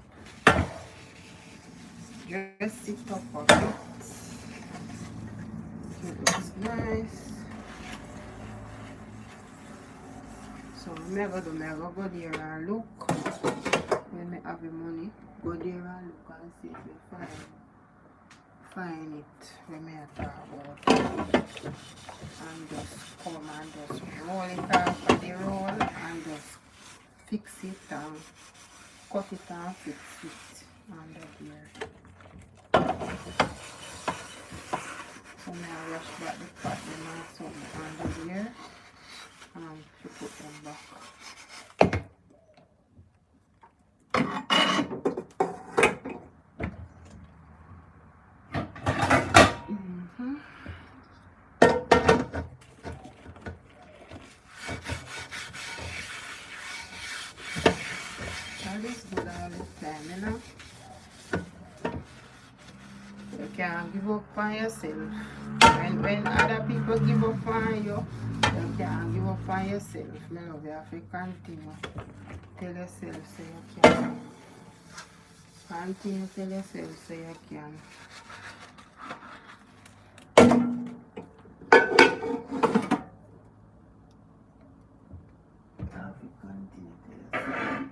Dress it up a bit. It looks nice. So I'm going to go there and look. When I have the money, go there and look and see if I find it when I talk about it. And just come and just roll it off of the roll and just fix it and cut it and fix it under there. So now I rush back the pot and something under there and to put them back. This good all the time, you know. You can't give up on yourself. When other people give up on you, you can't give up on yourself. My love, you have to continue. Tell yourself so you can. Continue tell yourself so you can. You have to continue tell yourself.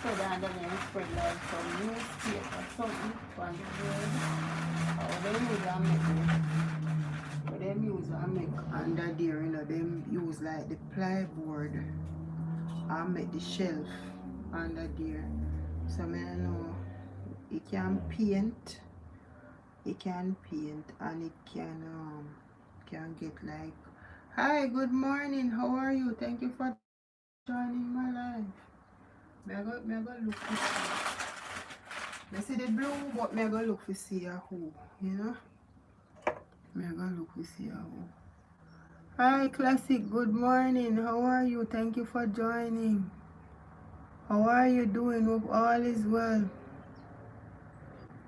Spread and then spread like some newspaper or something on the board. Or them use and make it. But them use and make under there, you know, them use like the plyboard and make the shelf under there. So I know it can paint. It can paint and it can get like, hi, good morning, how are you? Thank you for joining my life. I go look to see. I see the blue, but I go look to see who, you know? I go look to see who. Hi, Classic, good morning. How are you? Thank you for joining. How are you doing? Hope all is well.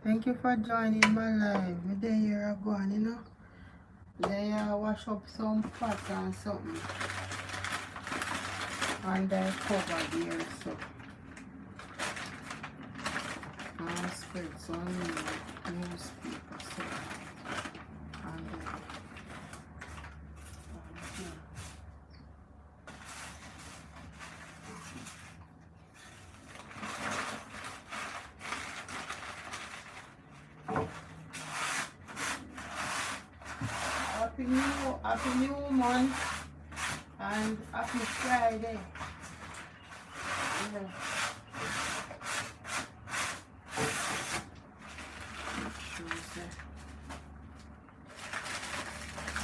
Thank you for joining my live. There you are going, you know? There you wash up some pot and something. And I cover there, so. And spread some newspaper, so. And happy new month and happy Friday. Yeah.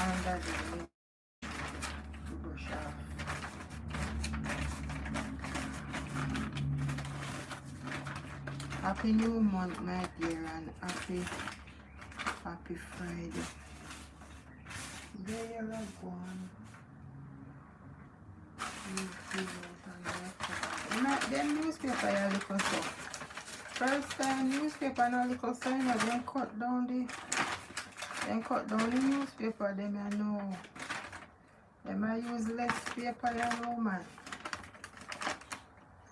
Under the brush off. Happy new month, my dear, and happy Friday. There you go. Them newspaper you look so. First time newspaper no look so, you know, then cut down the newspaper, them I know. Them I use less paper, you know, man.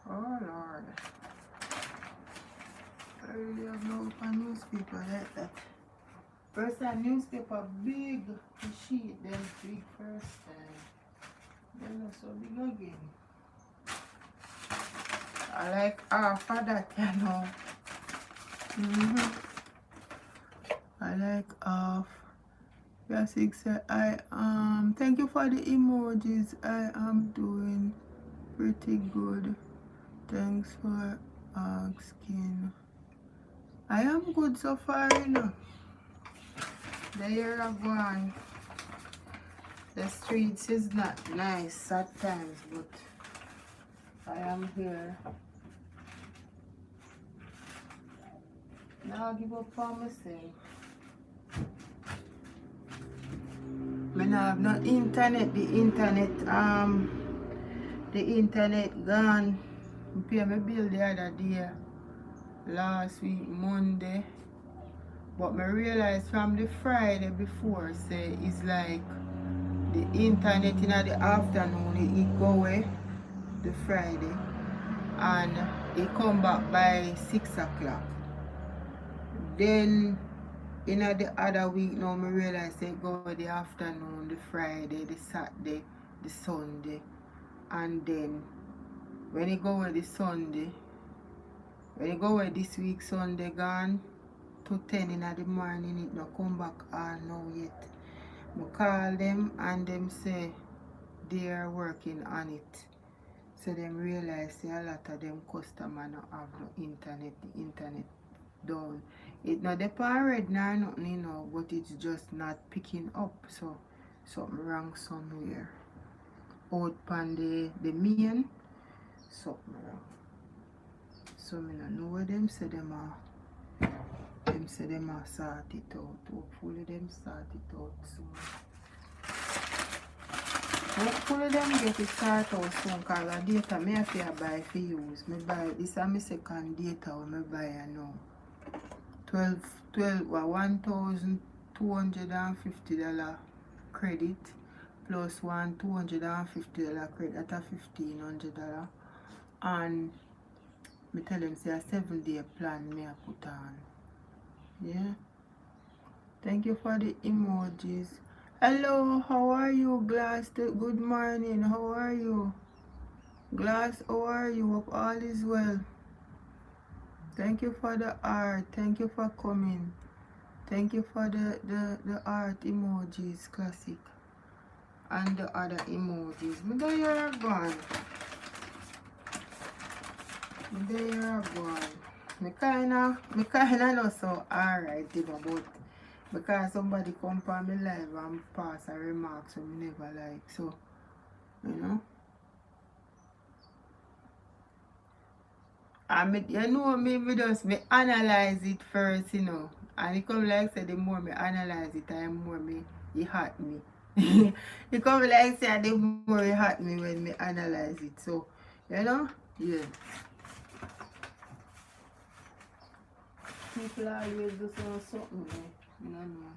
Oh Lord. I really have no open newspaper like that. First time newspaper big the sheet, then big first time. Then not so big again. I like half of that, you know. I like half. Yes, I thank you for the emojis. I am doing pretty good. Thanks for asking. I am good so far, you know. The year of gone. The streets is not nice at times, but I am here. Now give up on myself. I don't have no internet. The internet gone. I pay my bill the other day. Last week, Monday. But I realized from the Friday before, say, it's like the internet in the afternoon, it go away the Friday. And it come back by 6 o'clock. Then, in the other week, now I realize they go the afternoon, the Friday, the Saturday, the Sunday. And then, when it go the Sunday, when it go this week, Sunday gone, to 10 in the morning, it not come back all now yet. I call them and them say they are working on it. So them realize say a lot of them customers not have no internet. The internet down. It not depend red nor nothing, you know, but it's just not picking up. So something wrong somewhere. Out pan the main, something wrong. So I don't know where them say them are. Them say them are sort it out. Hopefully them sort it out soon. Hopefully them get it sorted out soon, because the data I have to buy for use. This is my second data when I buy now. $1,250 credit plus one $250 credit at $1,500. And I tell them say a 7-day plan me I put on. Yeah. Thank you for the emojis. Hello, how are you, Glass? Good morning, how are you? Glass, how are you? Hope all is well. Thank you for the art. Thank you for coming. Thank you for the art emojis, classic. And the other emojis. Me there you are gone. Me kinda not so alright about because somebody come on me live and pass a remark so me never like. So, you know. You know me analyze it first, you know. And it come like say the more me analyze it, the more it hurt me. It come like say the more it hurt me when me analyze it. So, you know, yeah. People always do something, you know.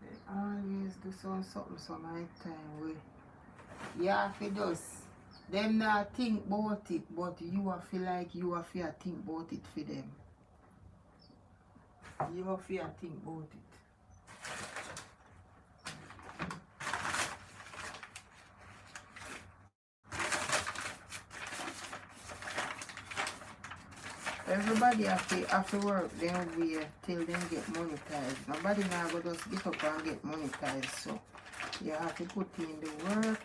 They always do something some time way. Yeah, if it does. Them not think about it, but you have feel like you have to think about it for them. You have to think about it. everybody have to work their way till they get monetized. Nobody now go just get up and get monetized. So you have to put in the work,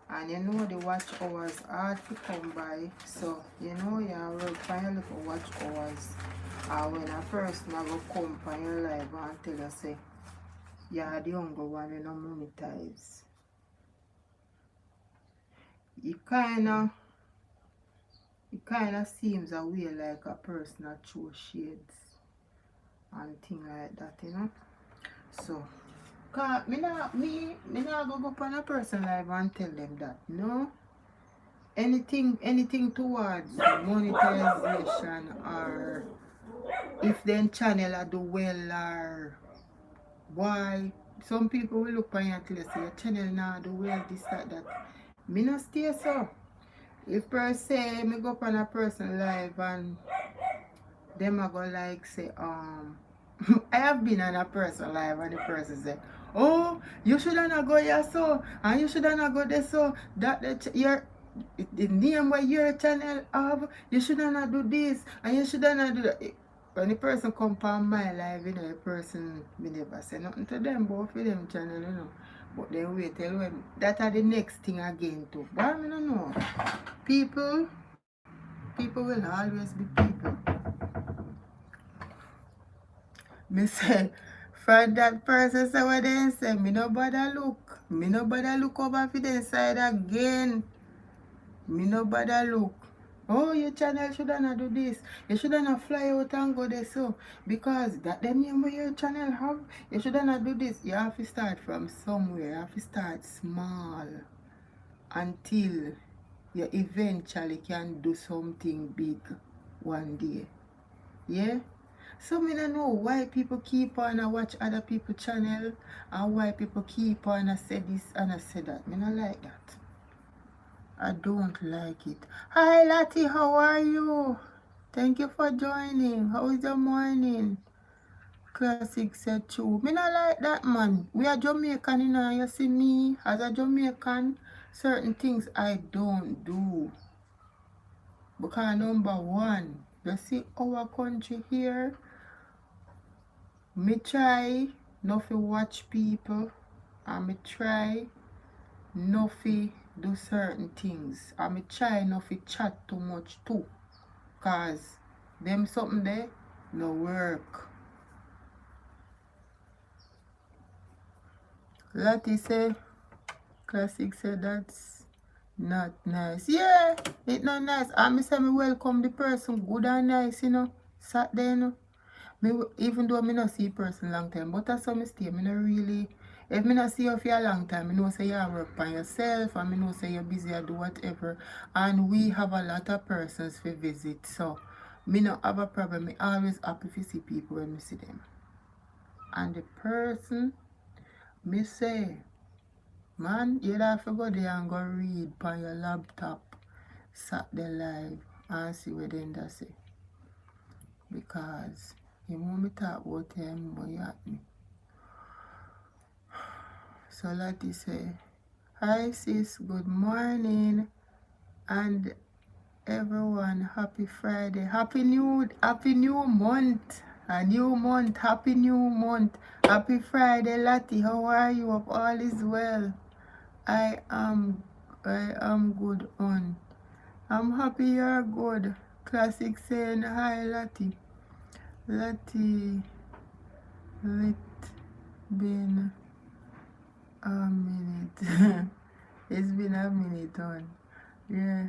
and you know the watch hours hard to come by. So you know you have to work for your little watch hours. And when a person will come on your live and tell you say you're the younger one and not monetize, it kinda seems a way like a person that throw shades and thing like that, you know. So cause me not go up on a person live and tell them that. No. Anything towards monetization, or if then channel I do well, or why some people will look on you and say your channel now do well, this that. Me not stay so. If per se me go up on a person live and them I go like say I have been on a person live and the person say, oh, you shouldn't not go here so, and you shouldn't not go there so, that your the name where your channel have, you shouldn't not do this and you shouldn't not do that. When the person come on my live, you know, the person me never say nothing to them about for them channel, you know. But then wait till when that are the next thing again too. But I don't know. People will always be people. Me say, for that person say what they say, me no bother look. Me no bother look over for the side again. Me no bother look. Oh, your channel shoulda not do this. You shoulda not fly out and go there so. Because that the name where your channel have, you shoulda not do this. You have to start from somewhere. You have to start small until you eventually can do something big one day. Yeah? So me don't know why people keep on and watch other people's channel, and why people keep on and say this and I say that. Me not like that. I don't like it. Hi Lottie, how are you? Thank you for joining. How is your morning? Classic said true. Me not like that, man. We are Jamaican, you know. You see me as a Jamaican, certain things I don't do. Because number one, you see our country here, me try not to watch people, and me try not to do certain things, and me try not to chat too much too, cause them something there no work. Lottie say, Classic said that's not nice. Yeah, it's not nice. And me say me welcome the person good and nice, you know. Sat there, you know. Me, even though me not see person long time, but that's how me stay. Me not really, if me not see you for a long time, me know say you work on yourself, and me know say you're busy or do whatever. And we have a lot of persons to visit, so me not have a problem. Me always happy to see people when me see them. And the person, me say, man, you have to go there and go read on your laptop, sat there live, and see what they say. Because you want me talk about them, but you at me. So Lottie say, hi sis, good morning, and everyone, happy Friday, happy new month, a new month, happy new month, happy Friday. Lottie, how are you? Hope all is well. I am good on. I'm happy you're good. Classic saying hi Lottie. Lottie, it's been a minute. It's been a minute on. Yeah,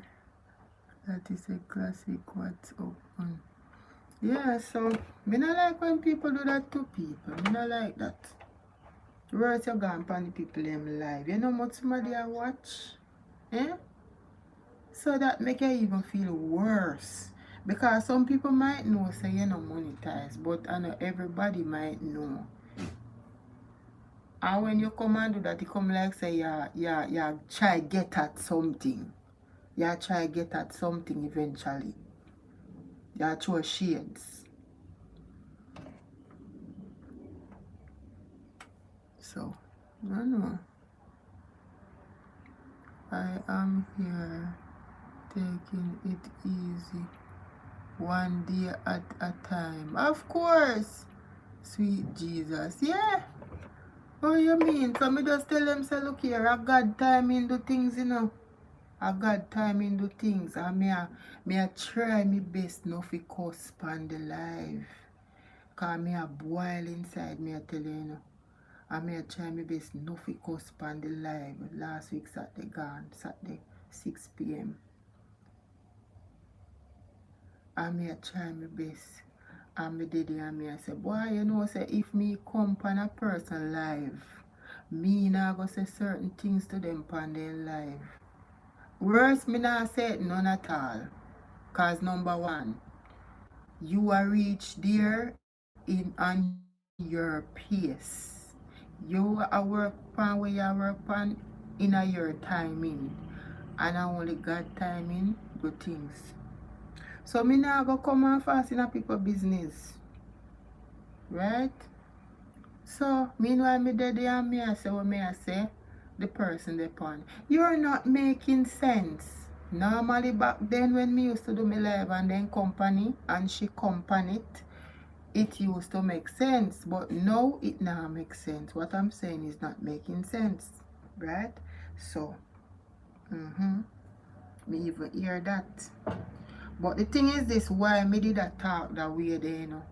that is a classic what's up on. Yeah, so me not like when people do that to people. Me not like that. Worse you gone upon the people them live. You know what somebody I watch? Eh? So that make you even feel worse. Because some people might know say you know monetize, but I know everybody might know. And when you come and do that, you come like say you try get at something. You try get at something eventually. You throw shades. So, I don't know. I am here taking it easy. One day at a time. Of course. Sweet Jesus. Yeah. What you mean? So me just tell them say look here, I got time in do things, you know. I got time in do things. And me a try my best not to cuss on the live. Cause me a boil inside me I tell you, you know. And me a try my best not to cuss on the live. Last week Saturday gone. Saturday 6 p.m. And me a try my best. And me did it and me I say, boy, you know, say if me come on a person live, me not go say certain things to them on their live. Worse, me not say it none at all. Cause number one, you are reach there in on your pace. You are work pan where you work pan in a your timing. And I only got timing do things. So me not go come and fast in a people business. Right? So, meanwhile, me daddy and me I say what me I say, the person they pon. You're not making sense. Normally back then when me used to do me live and then company and she company it used to make sense. But now it now makes sense. What I'm saying is not making sense. Right? So, me even hear that. But the thing is this, why me did that talk that way there, you know.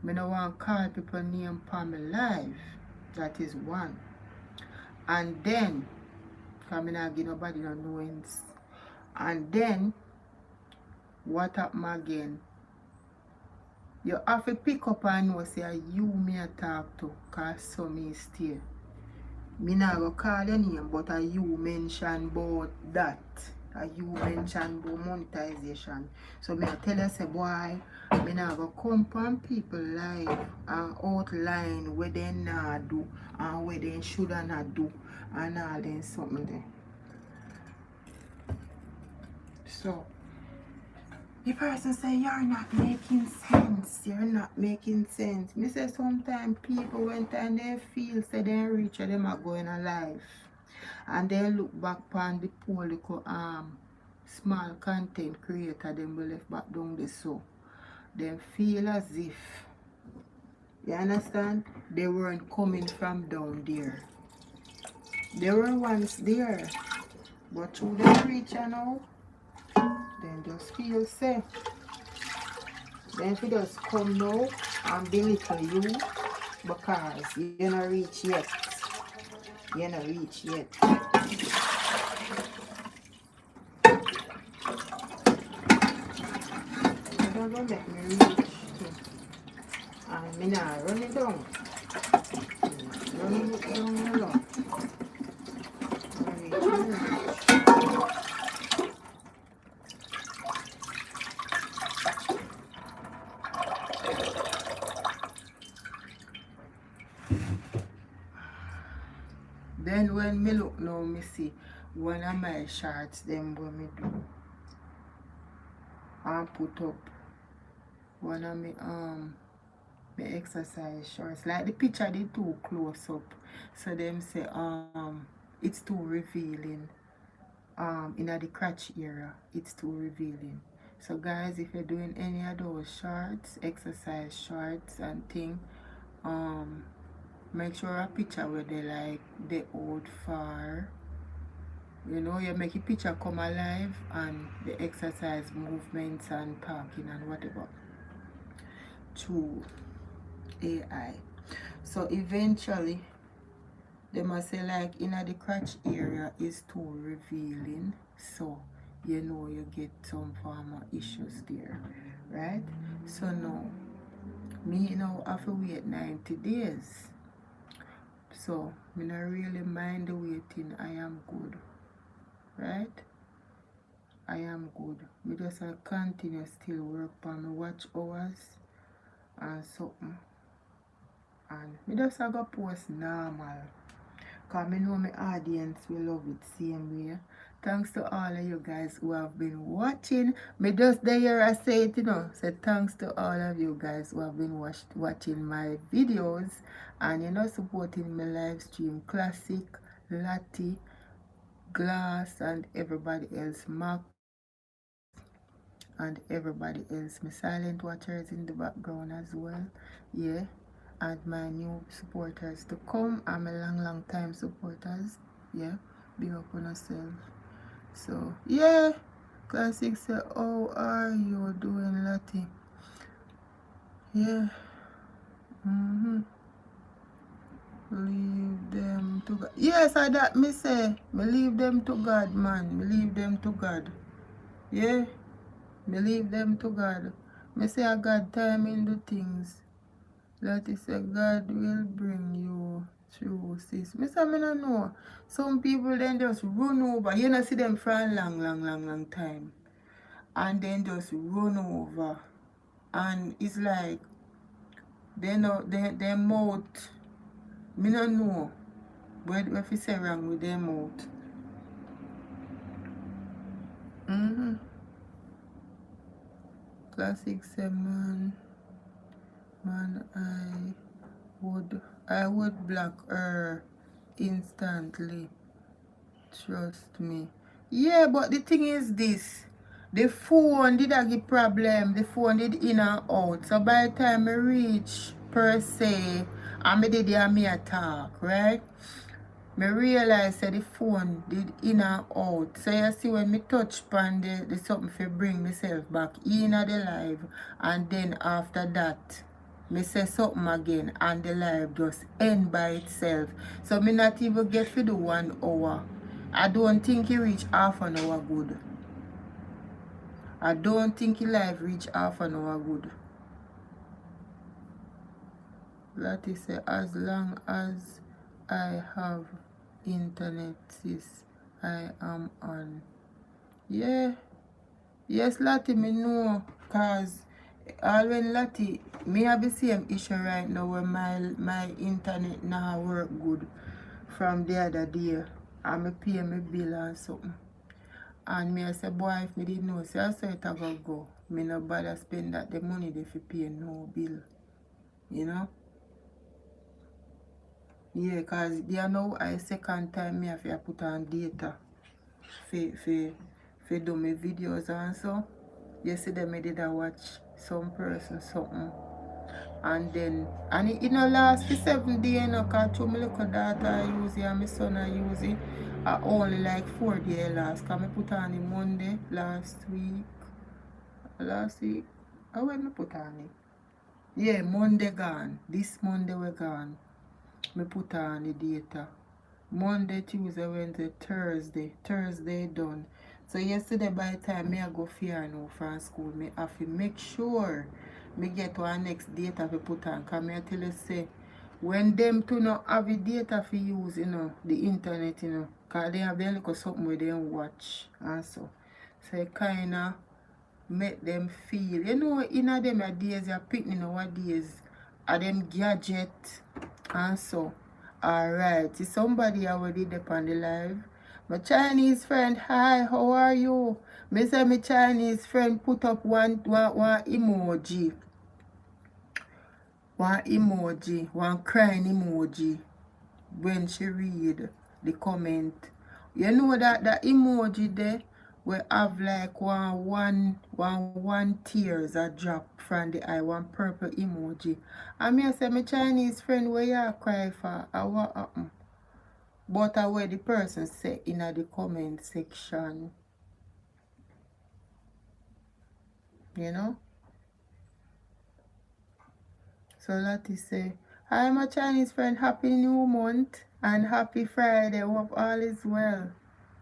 Me no want call people name on my life. That is one. And then, because I not give nobody no knowings. And then, what happen again? You have to pick up and know say you me a talk to, because so me stay. Me not go call your name, but you mention about that. You mention about monetization. So me I tell you say boy, me not go come on people live and outline what they not do and what they should not do and all then something there. So the person say you're not making sense. You're not making sense. Me say sometimes people when time they feel say they reach them are going alive. And they look back on the poor little small content creator them will left back down the so. They feel as if, you understand, they weren't coming from down there. They were once there. But through the reach now, then just feel safe. Then if you just come now and belittle you because you're not reach yet. You're not reach yet. You don't go make me reach too. And me not run it down. Run it down alone. Then when me look now, me see one of my shorts them when me do and put up one of me my exercise shorts. Like the picture they too close up. So them say it's too revealing. In the crotch area, it's too revealing. So guys, if you're doing any of those shorts, exercise shorts and thing, make sure a picture where they like the old far. You know, you make a picture come alive and the exercise movements and talking and whatever through AI. So eventually they must say like in the crotch area is too revealing. So you know you get some form of issues there. Right? So now me now have to wait 90 days. So me not really mind the waiting. I am good. Right? I am good. Me just continue still work on my watch hours and something. And me just go post normal. Because I know my audience will love it same way. Thanks to all of you guys who have been watching. Me just there I say it, you know. So thanks to all of you guys who have been watching my videos and you know supporting my live stream. Classic, Lati, Glass and everybody else. Max and everybody else. My silent watchers in the background as well. Yeah. And my new supporters to come, and my long time supporters. Yeah. Be up on yourself. So yeah. Classic say, how are you doing, Lottie? Yeah. Leave them to God. Yes, I that me say. Me leave them to God, man. Me leave them to God. Yeah. Me leave them to God. Me say I got time in the things. That is say God will bring you through, sis. Me say me no know. Some people then just run over. You know see them for a long time. And then just run over. And it's like they know their mouth. Me no know. What if you say wrong with their mouth? Classic say man, I would block her instantly. Trust me. Yeah, but the thing is this. The phone did a give problem. The phone did in and out. So by the time I reach per se, and me did hear me attack, right? Me realize that the phone did in and out. So you see when me touch pan the something for bring myself back in the live, and then after that me say something again and the live just end by itself. So me not even get for the 1 hour. I don't think he reach half an hour good. I don't think he live reach half an hour good. That is as long as I have internet, sis, I am on. Yeah. Yes, Lottie, me know. Cause all when Lottie, me have the same issue right now where my internet now work good from the other day. And me pay my bill and something. And me I say, boy, if me didn't know, say I saw it a go. Me no bother spend that the money they fi pay no bill. You know? Yeah, cause there now I second time me have to put on data for do my videos and so. Yesterday me did I watch some person something. And then and it no last for 7 days, you know, cause my little daughter I use it and my son I use it. I only like 4 days last. Cause I put on it Monday last week. How when I put on it? Yeah, Monday gone. This Monday we gone. Me put on the data. Monday, Tuesday, Wednesday, Thursday. Thursday done. So yesterday by the time me I go fear now from school, me have to make sure me get to our next data to put on. Cause me I tell you say when them to not have the data for use, you know, the internet, you know, cause they have them look something where they watch and so. So it kinda make them feel, you know, in a them days you're picking nowadays are them gadget and so. Alright, is somebody already there on the live? My Chinese friend, hi, how are you? Me say my Chinese friend put up one emoji. One crying emoji when she read the comment. You know that emoji there we have like one tears a drop from the eye, one purple emoji. And me I say my Chinese friend where you cry for? What happen? But where the person say in the comment section. You know? So Lottie say, hi my Chinese friend, happy new month and happy Friday. Hope all is well.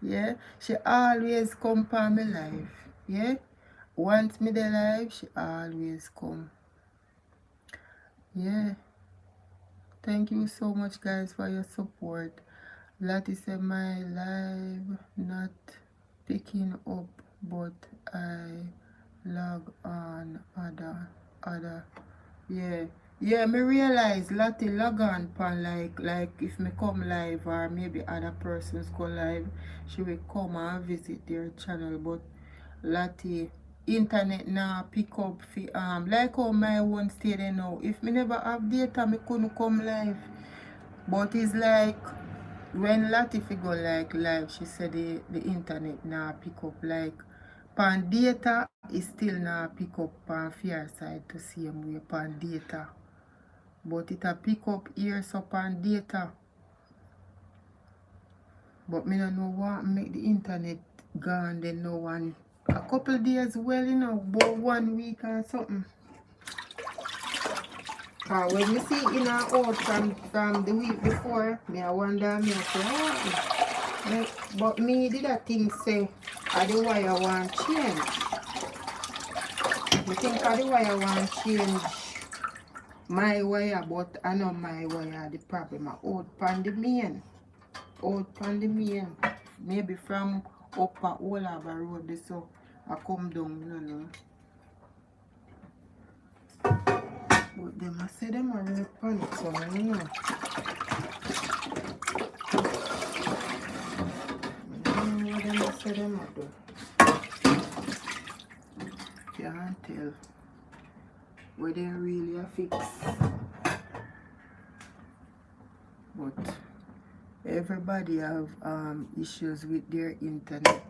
Yeah? She always come for me live. Yeah? Once me the live, she always come. Yeah. Thank you so much guys for your support. Lottie said my live not picking up, but I log on other. Yeah. Yeah, me realize Lottie log on pan like if me come live or maybe other persons go live, she will come and visit their channel, but Lottie internet now pick up for like how my one stay there now. If me never have data me couldn't come live. But it's like when Lottie go like live, she said the internet now pick up like pan data is still not pick up on fair side to same way pan data. But it a pick up here so pan data. But me no know what make the internet gone then no one. A couple days well, you know, about 1 week or something. When you see it in and out from the week before, me I wonder, me I say, oh, but me did a thing say, I the wire want change. I think I the wire want change my wire, but I know my wire the problem. I out pan the main. Out pan the main. Maybe from up at Olaba Road, so I come down, you know. But them I say them are really panic, so I don't know. What them I say them are do. Can't tell where they really are fix. But everybody have issues with their internet.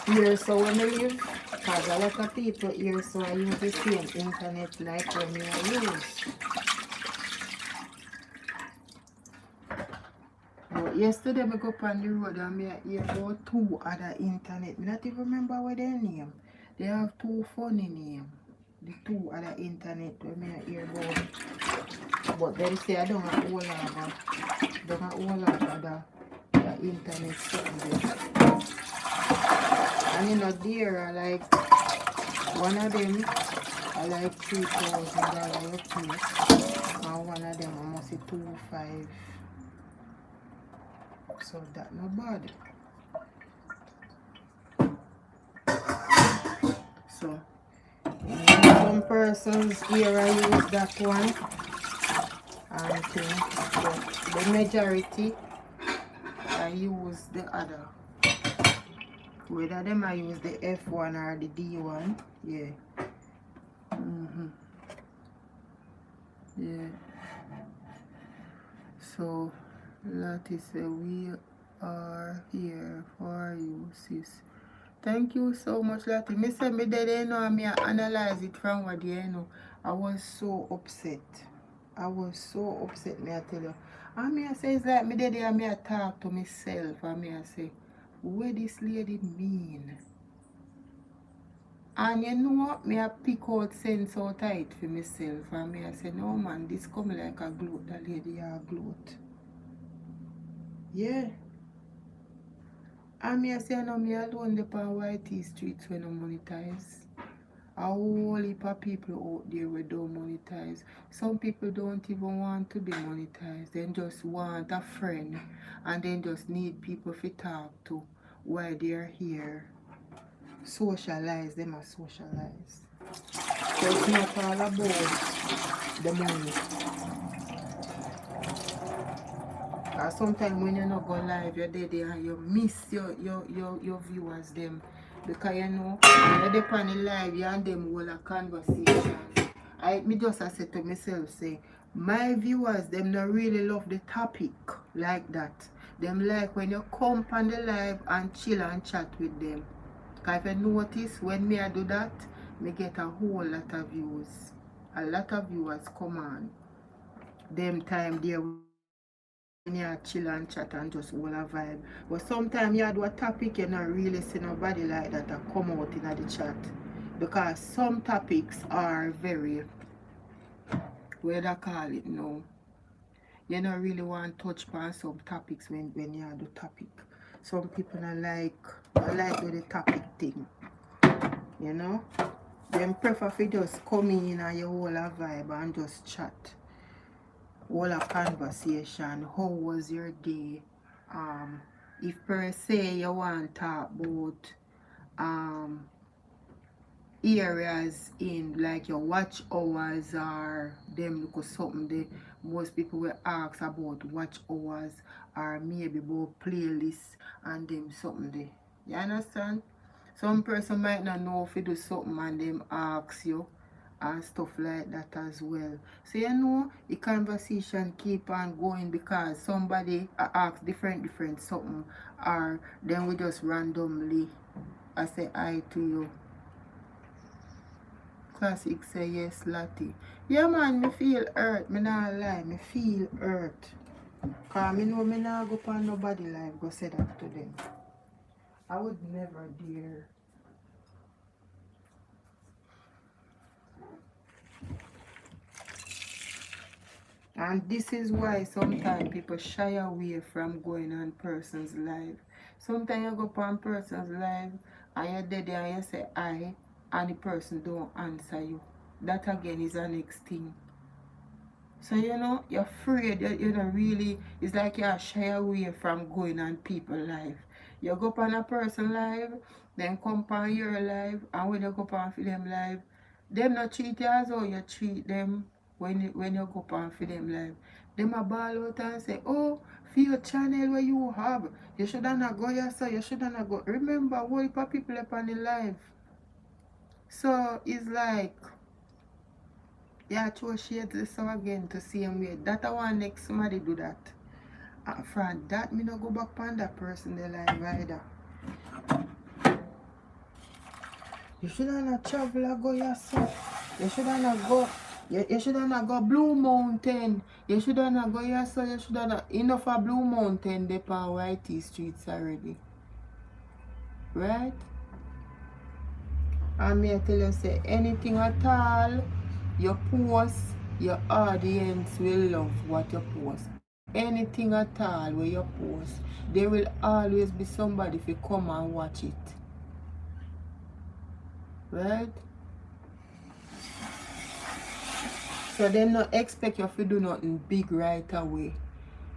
Here so when I live, because a lot of people here so I use the same internet like when I use. But yesterday I go up on the road and I hear about 2 other internet. I not even remember what their name. They have 2 funny names. The 2 other internet when I hear about. But them say I don't have all of the internet something. And you know there are like one of them I like $3,000 a piece. And one of them I must say 2,500. So that not bad. So some persons here I use that one and but the majority I use the other. Whether them I use the F1 or the D1, yeah. Yeah. So Lottie said we are here for you, sis. Thank you so much, Lottie. Me say me did you know me analyze it from what you know. I was so upset. Me I tell you. And me I say it's like me did me I talk to myself and me I say, what this lady mean? And you know what? Me I pick out sense out of it for myself and me I say, no man, this come like a gloat, that lady a gloat. Yeah. And me I say, no, me alone upon YT streets when I monetize. A whole heap of people out there who don't monetize. Some people don't even want to be monetized. They just want a friend and then just need people to talk to while they're here. Socialize, them are socialize. So it's not all about the money. Sometimes when you not go live, you're there and you miss your viewers them. Because you know, when you're on the live, you and them hold a conversation. Me just I say to myself, say, my viewers, them not really love the topic like that. Them like when you come on the live and chill and chat with them. Because if you notice, when me I do that, me get a whole lot of views. A lot of viewers come on. Them time there you chill and chat and just hold a vibe. But sometimes you do a topic you not really see nobody like that come out in the chat. Because some topics are very, what do I call it now? You don't really want to touch on some topics when you do topic. Some people don't like with the topic thing. You know? Them prefer to just come in and you hold a vibe and just chat. Whole a conversation. How was your day? If per se you want to talk about areas in like your watch hours or them look something the most people will ask about watch hours or maybe about playlists and them something there. You understand? Some person might not know if you do something and them ask you and stuff like that as well. So you know the conversation keep on going because somebody asks different something or then we just randomly I say I to you. Classic say yes, Lottie. Yeah man, me feel hurt. Me not lie, me feel hurt. Cause me know me not go on nobody life go say that to them. I would never dare. And this is why sometimes people shy away from going on person's life. Sometimes you go on person's life and you're dead there and you say I and the person don't answer you. That again is the next thing. So you know, you're afraid, you know, really, it's like you're shy away from going on people's life. You go on a person's life, then come on your life, and when you go on for them life, them not treat you as how you treat them when you go on for them life. Them a ball out and say, oh, for your channel where you have, you should not go here, so you should not go. Remember, what if people up on the life? So it's like, yeah, throw shade to this again to see him way. That I want next somebody do that. And from that, me no go back on that person they life either. You should not travel and go yourself. You should not go. You should not go Blue Mountain. You should not go yourself. You should not enough of Blue Mountain. They on Whitey streets already, right? And me I tell you say anything at all you post, your audience will love what you post. Anything at all where you post, there will always be somebody if you come and watch it. Right? So them not expect you to do nothing big right away.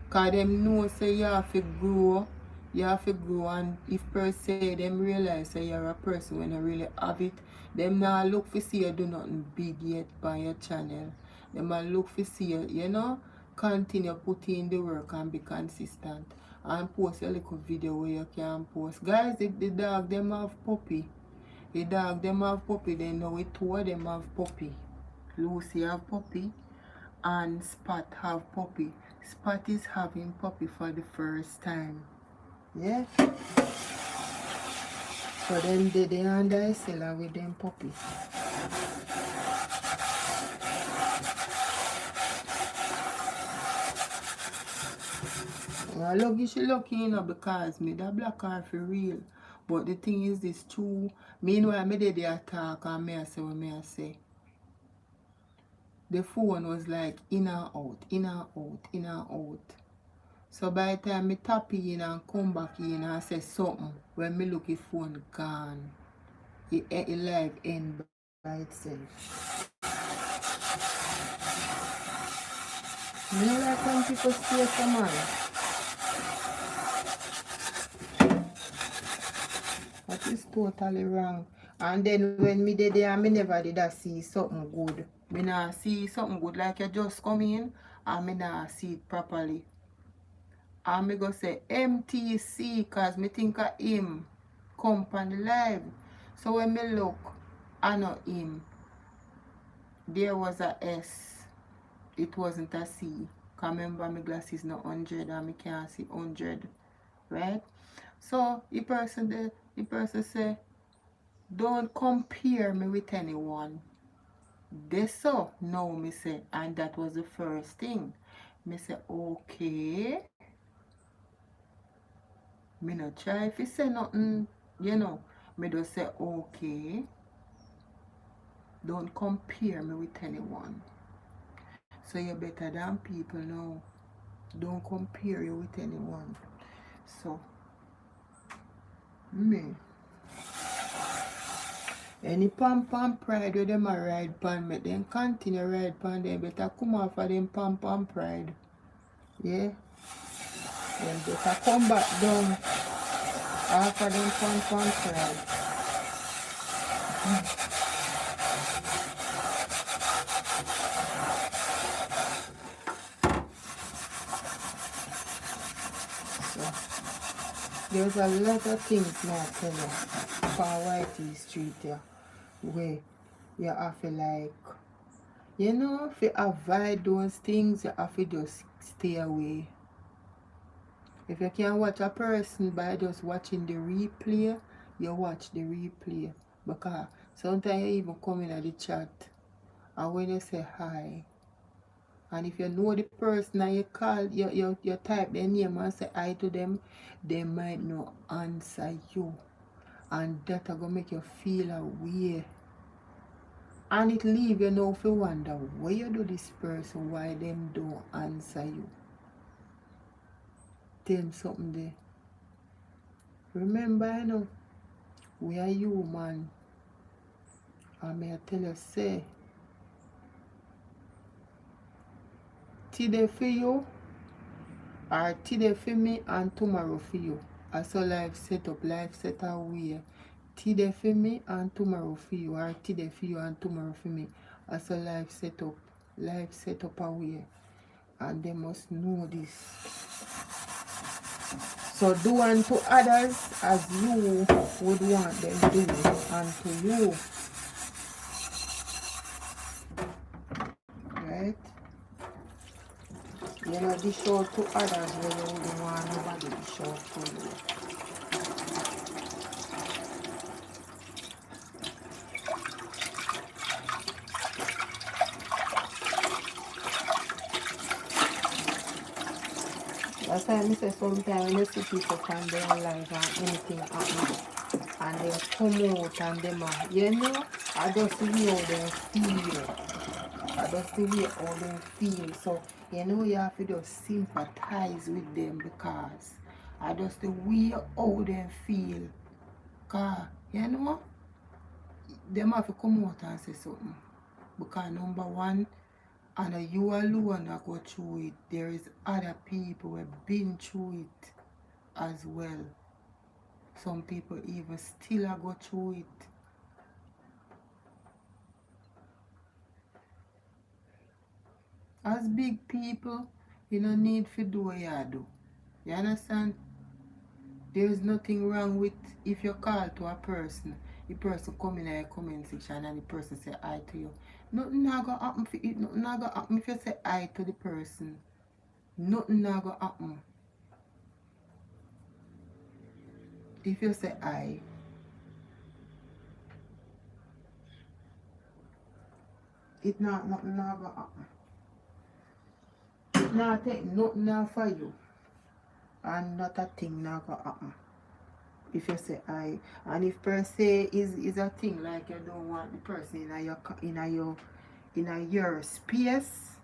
Cause them know say you have to grow. You have to grow, and if per se them realize say you're a person when you really have it, them now look for see you do nothing big yet by your channel. Them a look for see you, you know, continue putting in the work and be consistent. And post a little video where you can post. Guys, if the dog them have puppy. The dog them have puppy, they know it two of them have puppy. Lucy have puppy and Spot have puppy. Spot is having puppy for the first time. Yeah. So then they under seller with them puppy. Well, lucky she lucky, you know, because me that black car for real. But the thing is this true. Meanwhile, me did the attack and me I say what me I say. The phone was like in and out, in and out, in and out. So by the time me tap in and come back in and say something, when me look at phone gone, it live end by itself. You know like when people say someone, that is totally wrong. And then when me did there, me never did I see something good. Me not see something good like you just come in and me not see it properly. And me go say MTC cause me think of him come on the live. So when me look, I know him. There was a S. It wasn't a C. Cause remember my glasses not 100 and me can't see 100. Right? So the person say, don't compare me with anyone. This so no me say, and that was the first thing. Me say okay. Me not try if you say nothing, you know. Me just say okay. Don't compare me with anyone. So you're better than people now. Don't compare you with anyone. So me. Any pam pride where them a ride pan, make them continue ride pan, they better come off of them pam pride. Yeah? Then better come back down after them pam pride. So, there's a lot of things now tell you for Whitey Street here where you have to like, you know, if you avoid those things, you have to just stay away. If you can watch a person by just watching the replay, you watch the replay. Because sometimes you even come in at the chat and when you say hi, and if you know the person and you call, you type their name and say hi to them, they might not answer you. And that are going to make you feel away. And it leave you now if you wonder why you do this person, why them don't answer you. Tell me something there. Remember, you know, we are human. And may I tell you, say, today for you, or today for me, and tomorrow for you. I saw life set up, life set away. Today for me, and tomorrow for you, or today for you, and tomorrow for me. I saw life set up away. And they must know this. So do unto others as you would want them to do unto you. Right? You know, dish out to others when you wouldn't want nobody to dish out to you. That's why I say sometimes when you see people from their life and anything happen and they come out and them you know, I just see how they feel. I just see how they feel. So you know you have to just sympathize with them because I just the way how they feel. Cause you know them have to come out and say something. Because number one, and you alone are go through it. There is other people who have been through it as well. Some people even still are go through it. As big people, you don't need to do what you do. You understand? There is nothing wrong with if you call to a person, the person come in a comment section and the person say hi to you. Nothing not gonna happen for it. Nothing not gonna happen if you say hi to the person. Nothing not gonna happen. If you say hi, it nothing not gonna happen. It not take nothing not for you. And not a thing not gonna happen. If you say I, and if per se is a thing like you don't want the person in your space,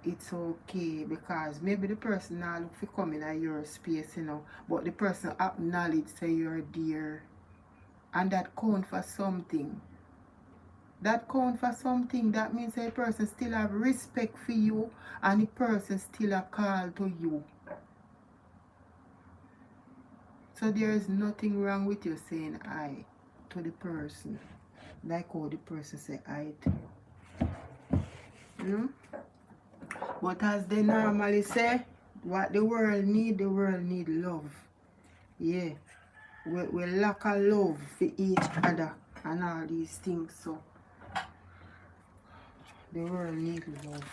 it's okay because maybe the person now look for come in your space, you know, but the person acknowledge say you're there, and that count for something. That count for something. That means a person still have respect for you, and the person still a call to you. So there is nothing wrong with you saying I to the person. Like how the person say I to you. But as they normally say, what the world need love. Yeah. We lack a love for each other and all these things. So the world need love.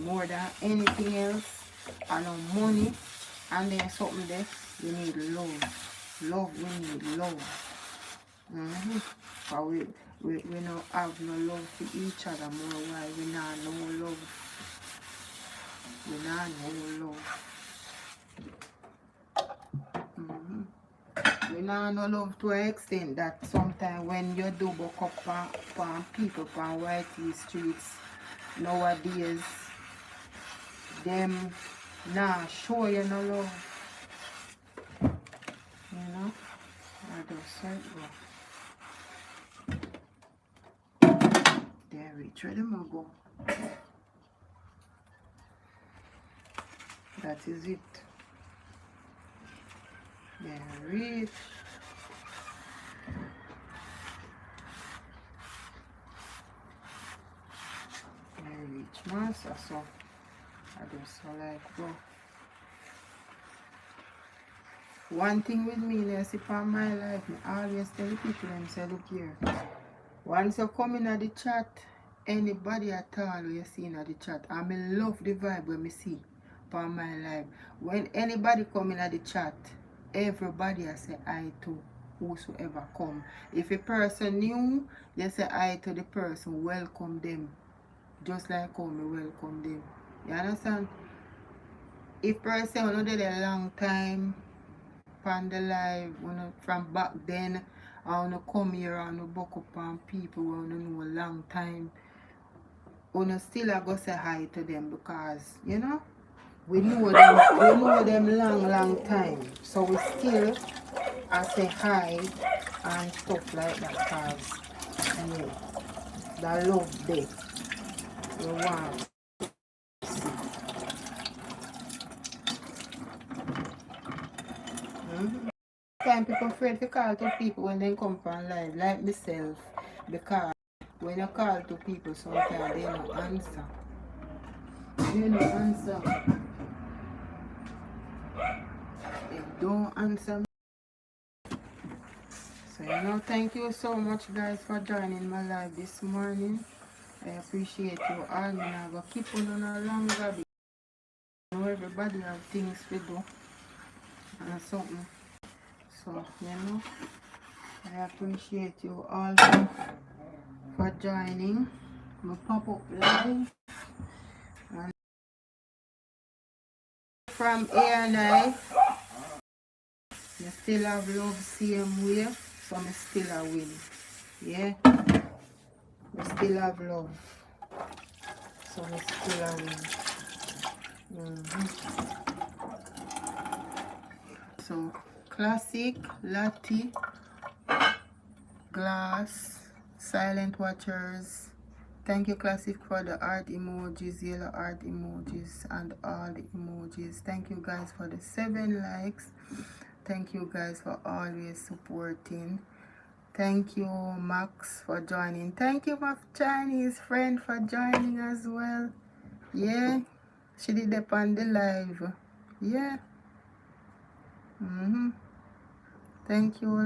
More than anything else. And no money. And then something there. We need love. Love, we need love. But we don't have no love for each other more. Why we not no love? We not no love. We not no love to an extent that sometimes when you do buck up on people on white streets nowadays, them nah show you no love. You know? I just say there reach where them go. That is it. There reach. There reach master, so I just so like go. One thing with me, I see for my life, I always tell the people them say, look here. Once you come in at the chat, anybody at all you see in the chat, I love the vibe when I see for my life. When anybody come in at the chat, everybody I say hi to whosoever come. If a person new, you say hi to the person, welcome them. Just like how me welcome them. You understand? If person you know did a long time on the live, you know, from back then, I wanna come here and you book up on people who you know a long time, you still I go say hi to them because you know we know them long time. So we still I say hi and stuff like that because yeah, the love there. We want. Time people afraid to call to people when they come from live, like myself, because when you call to people sometimes they don't answer. They don't answer. They don't answer. So thank you so much guys for joining my live this morning. I appreciate you all. I'm gonna keep on no longer because I know everybody have things to do and something. So I appreciate you all for joining. My pop up live and from here and I still have love same way, so I still a win. Yeah, I still have love, so I still a win. So classic, latte, glass, silent watchers. Thank you classic for the art emojis, yellow art emojis and all the emojis. Thank you guys for the 7 likes. Thank you guys for always supporting. Thank you Max for joining. Thank you my Chinese friend for joining as well. Yeah, she did up on the live. Yeah. Thank you.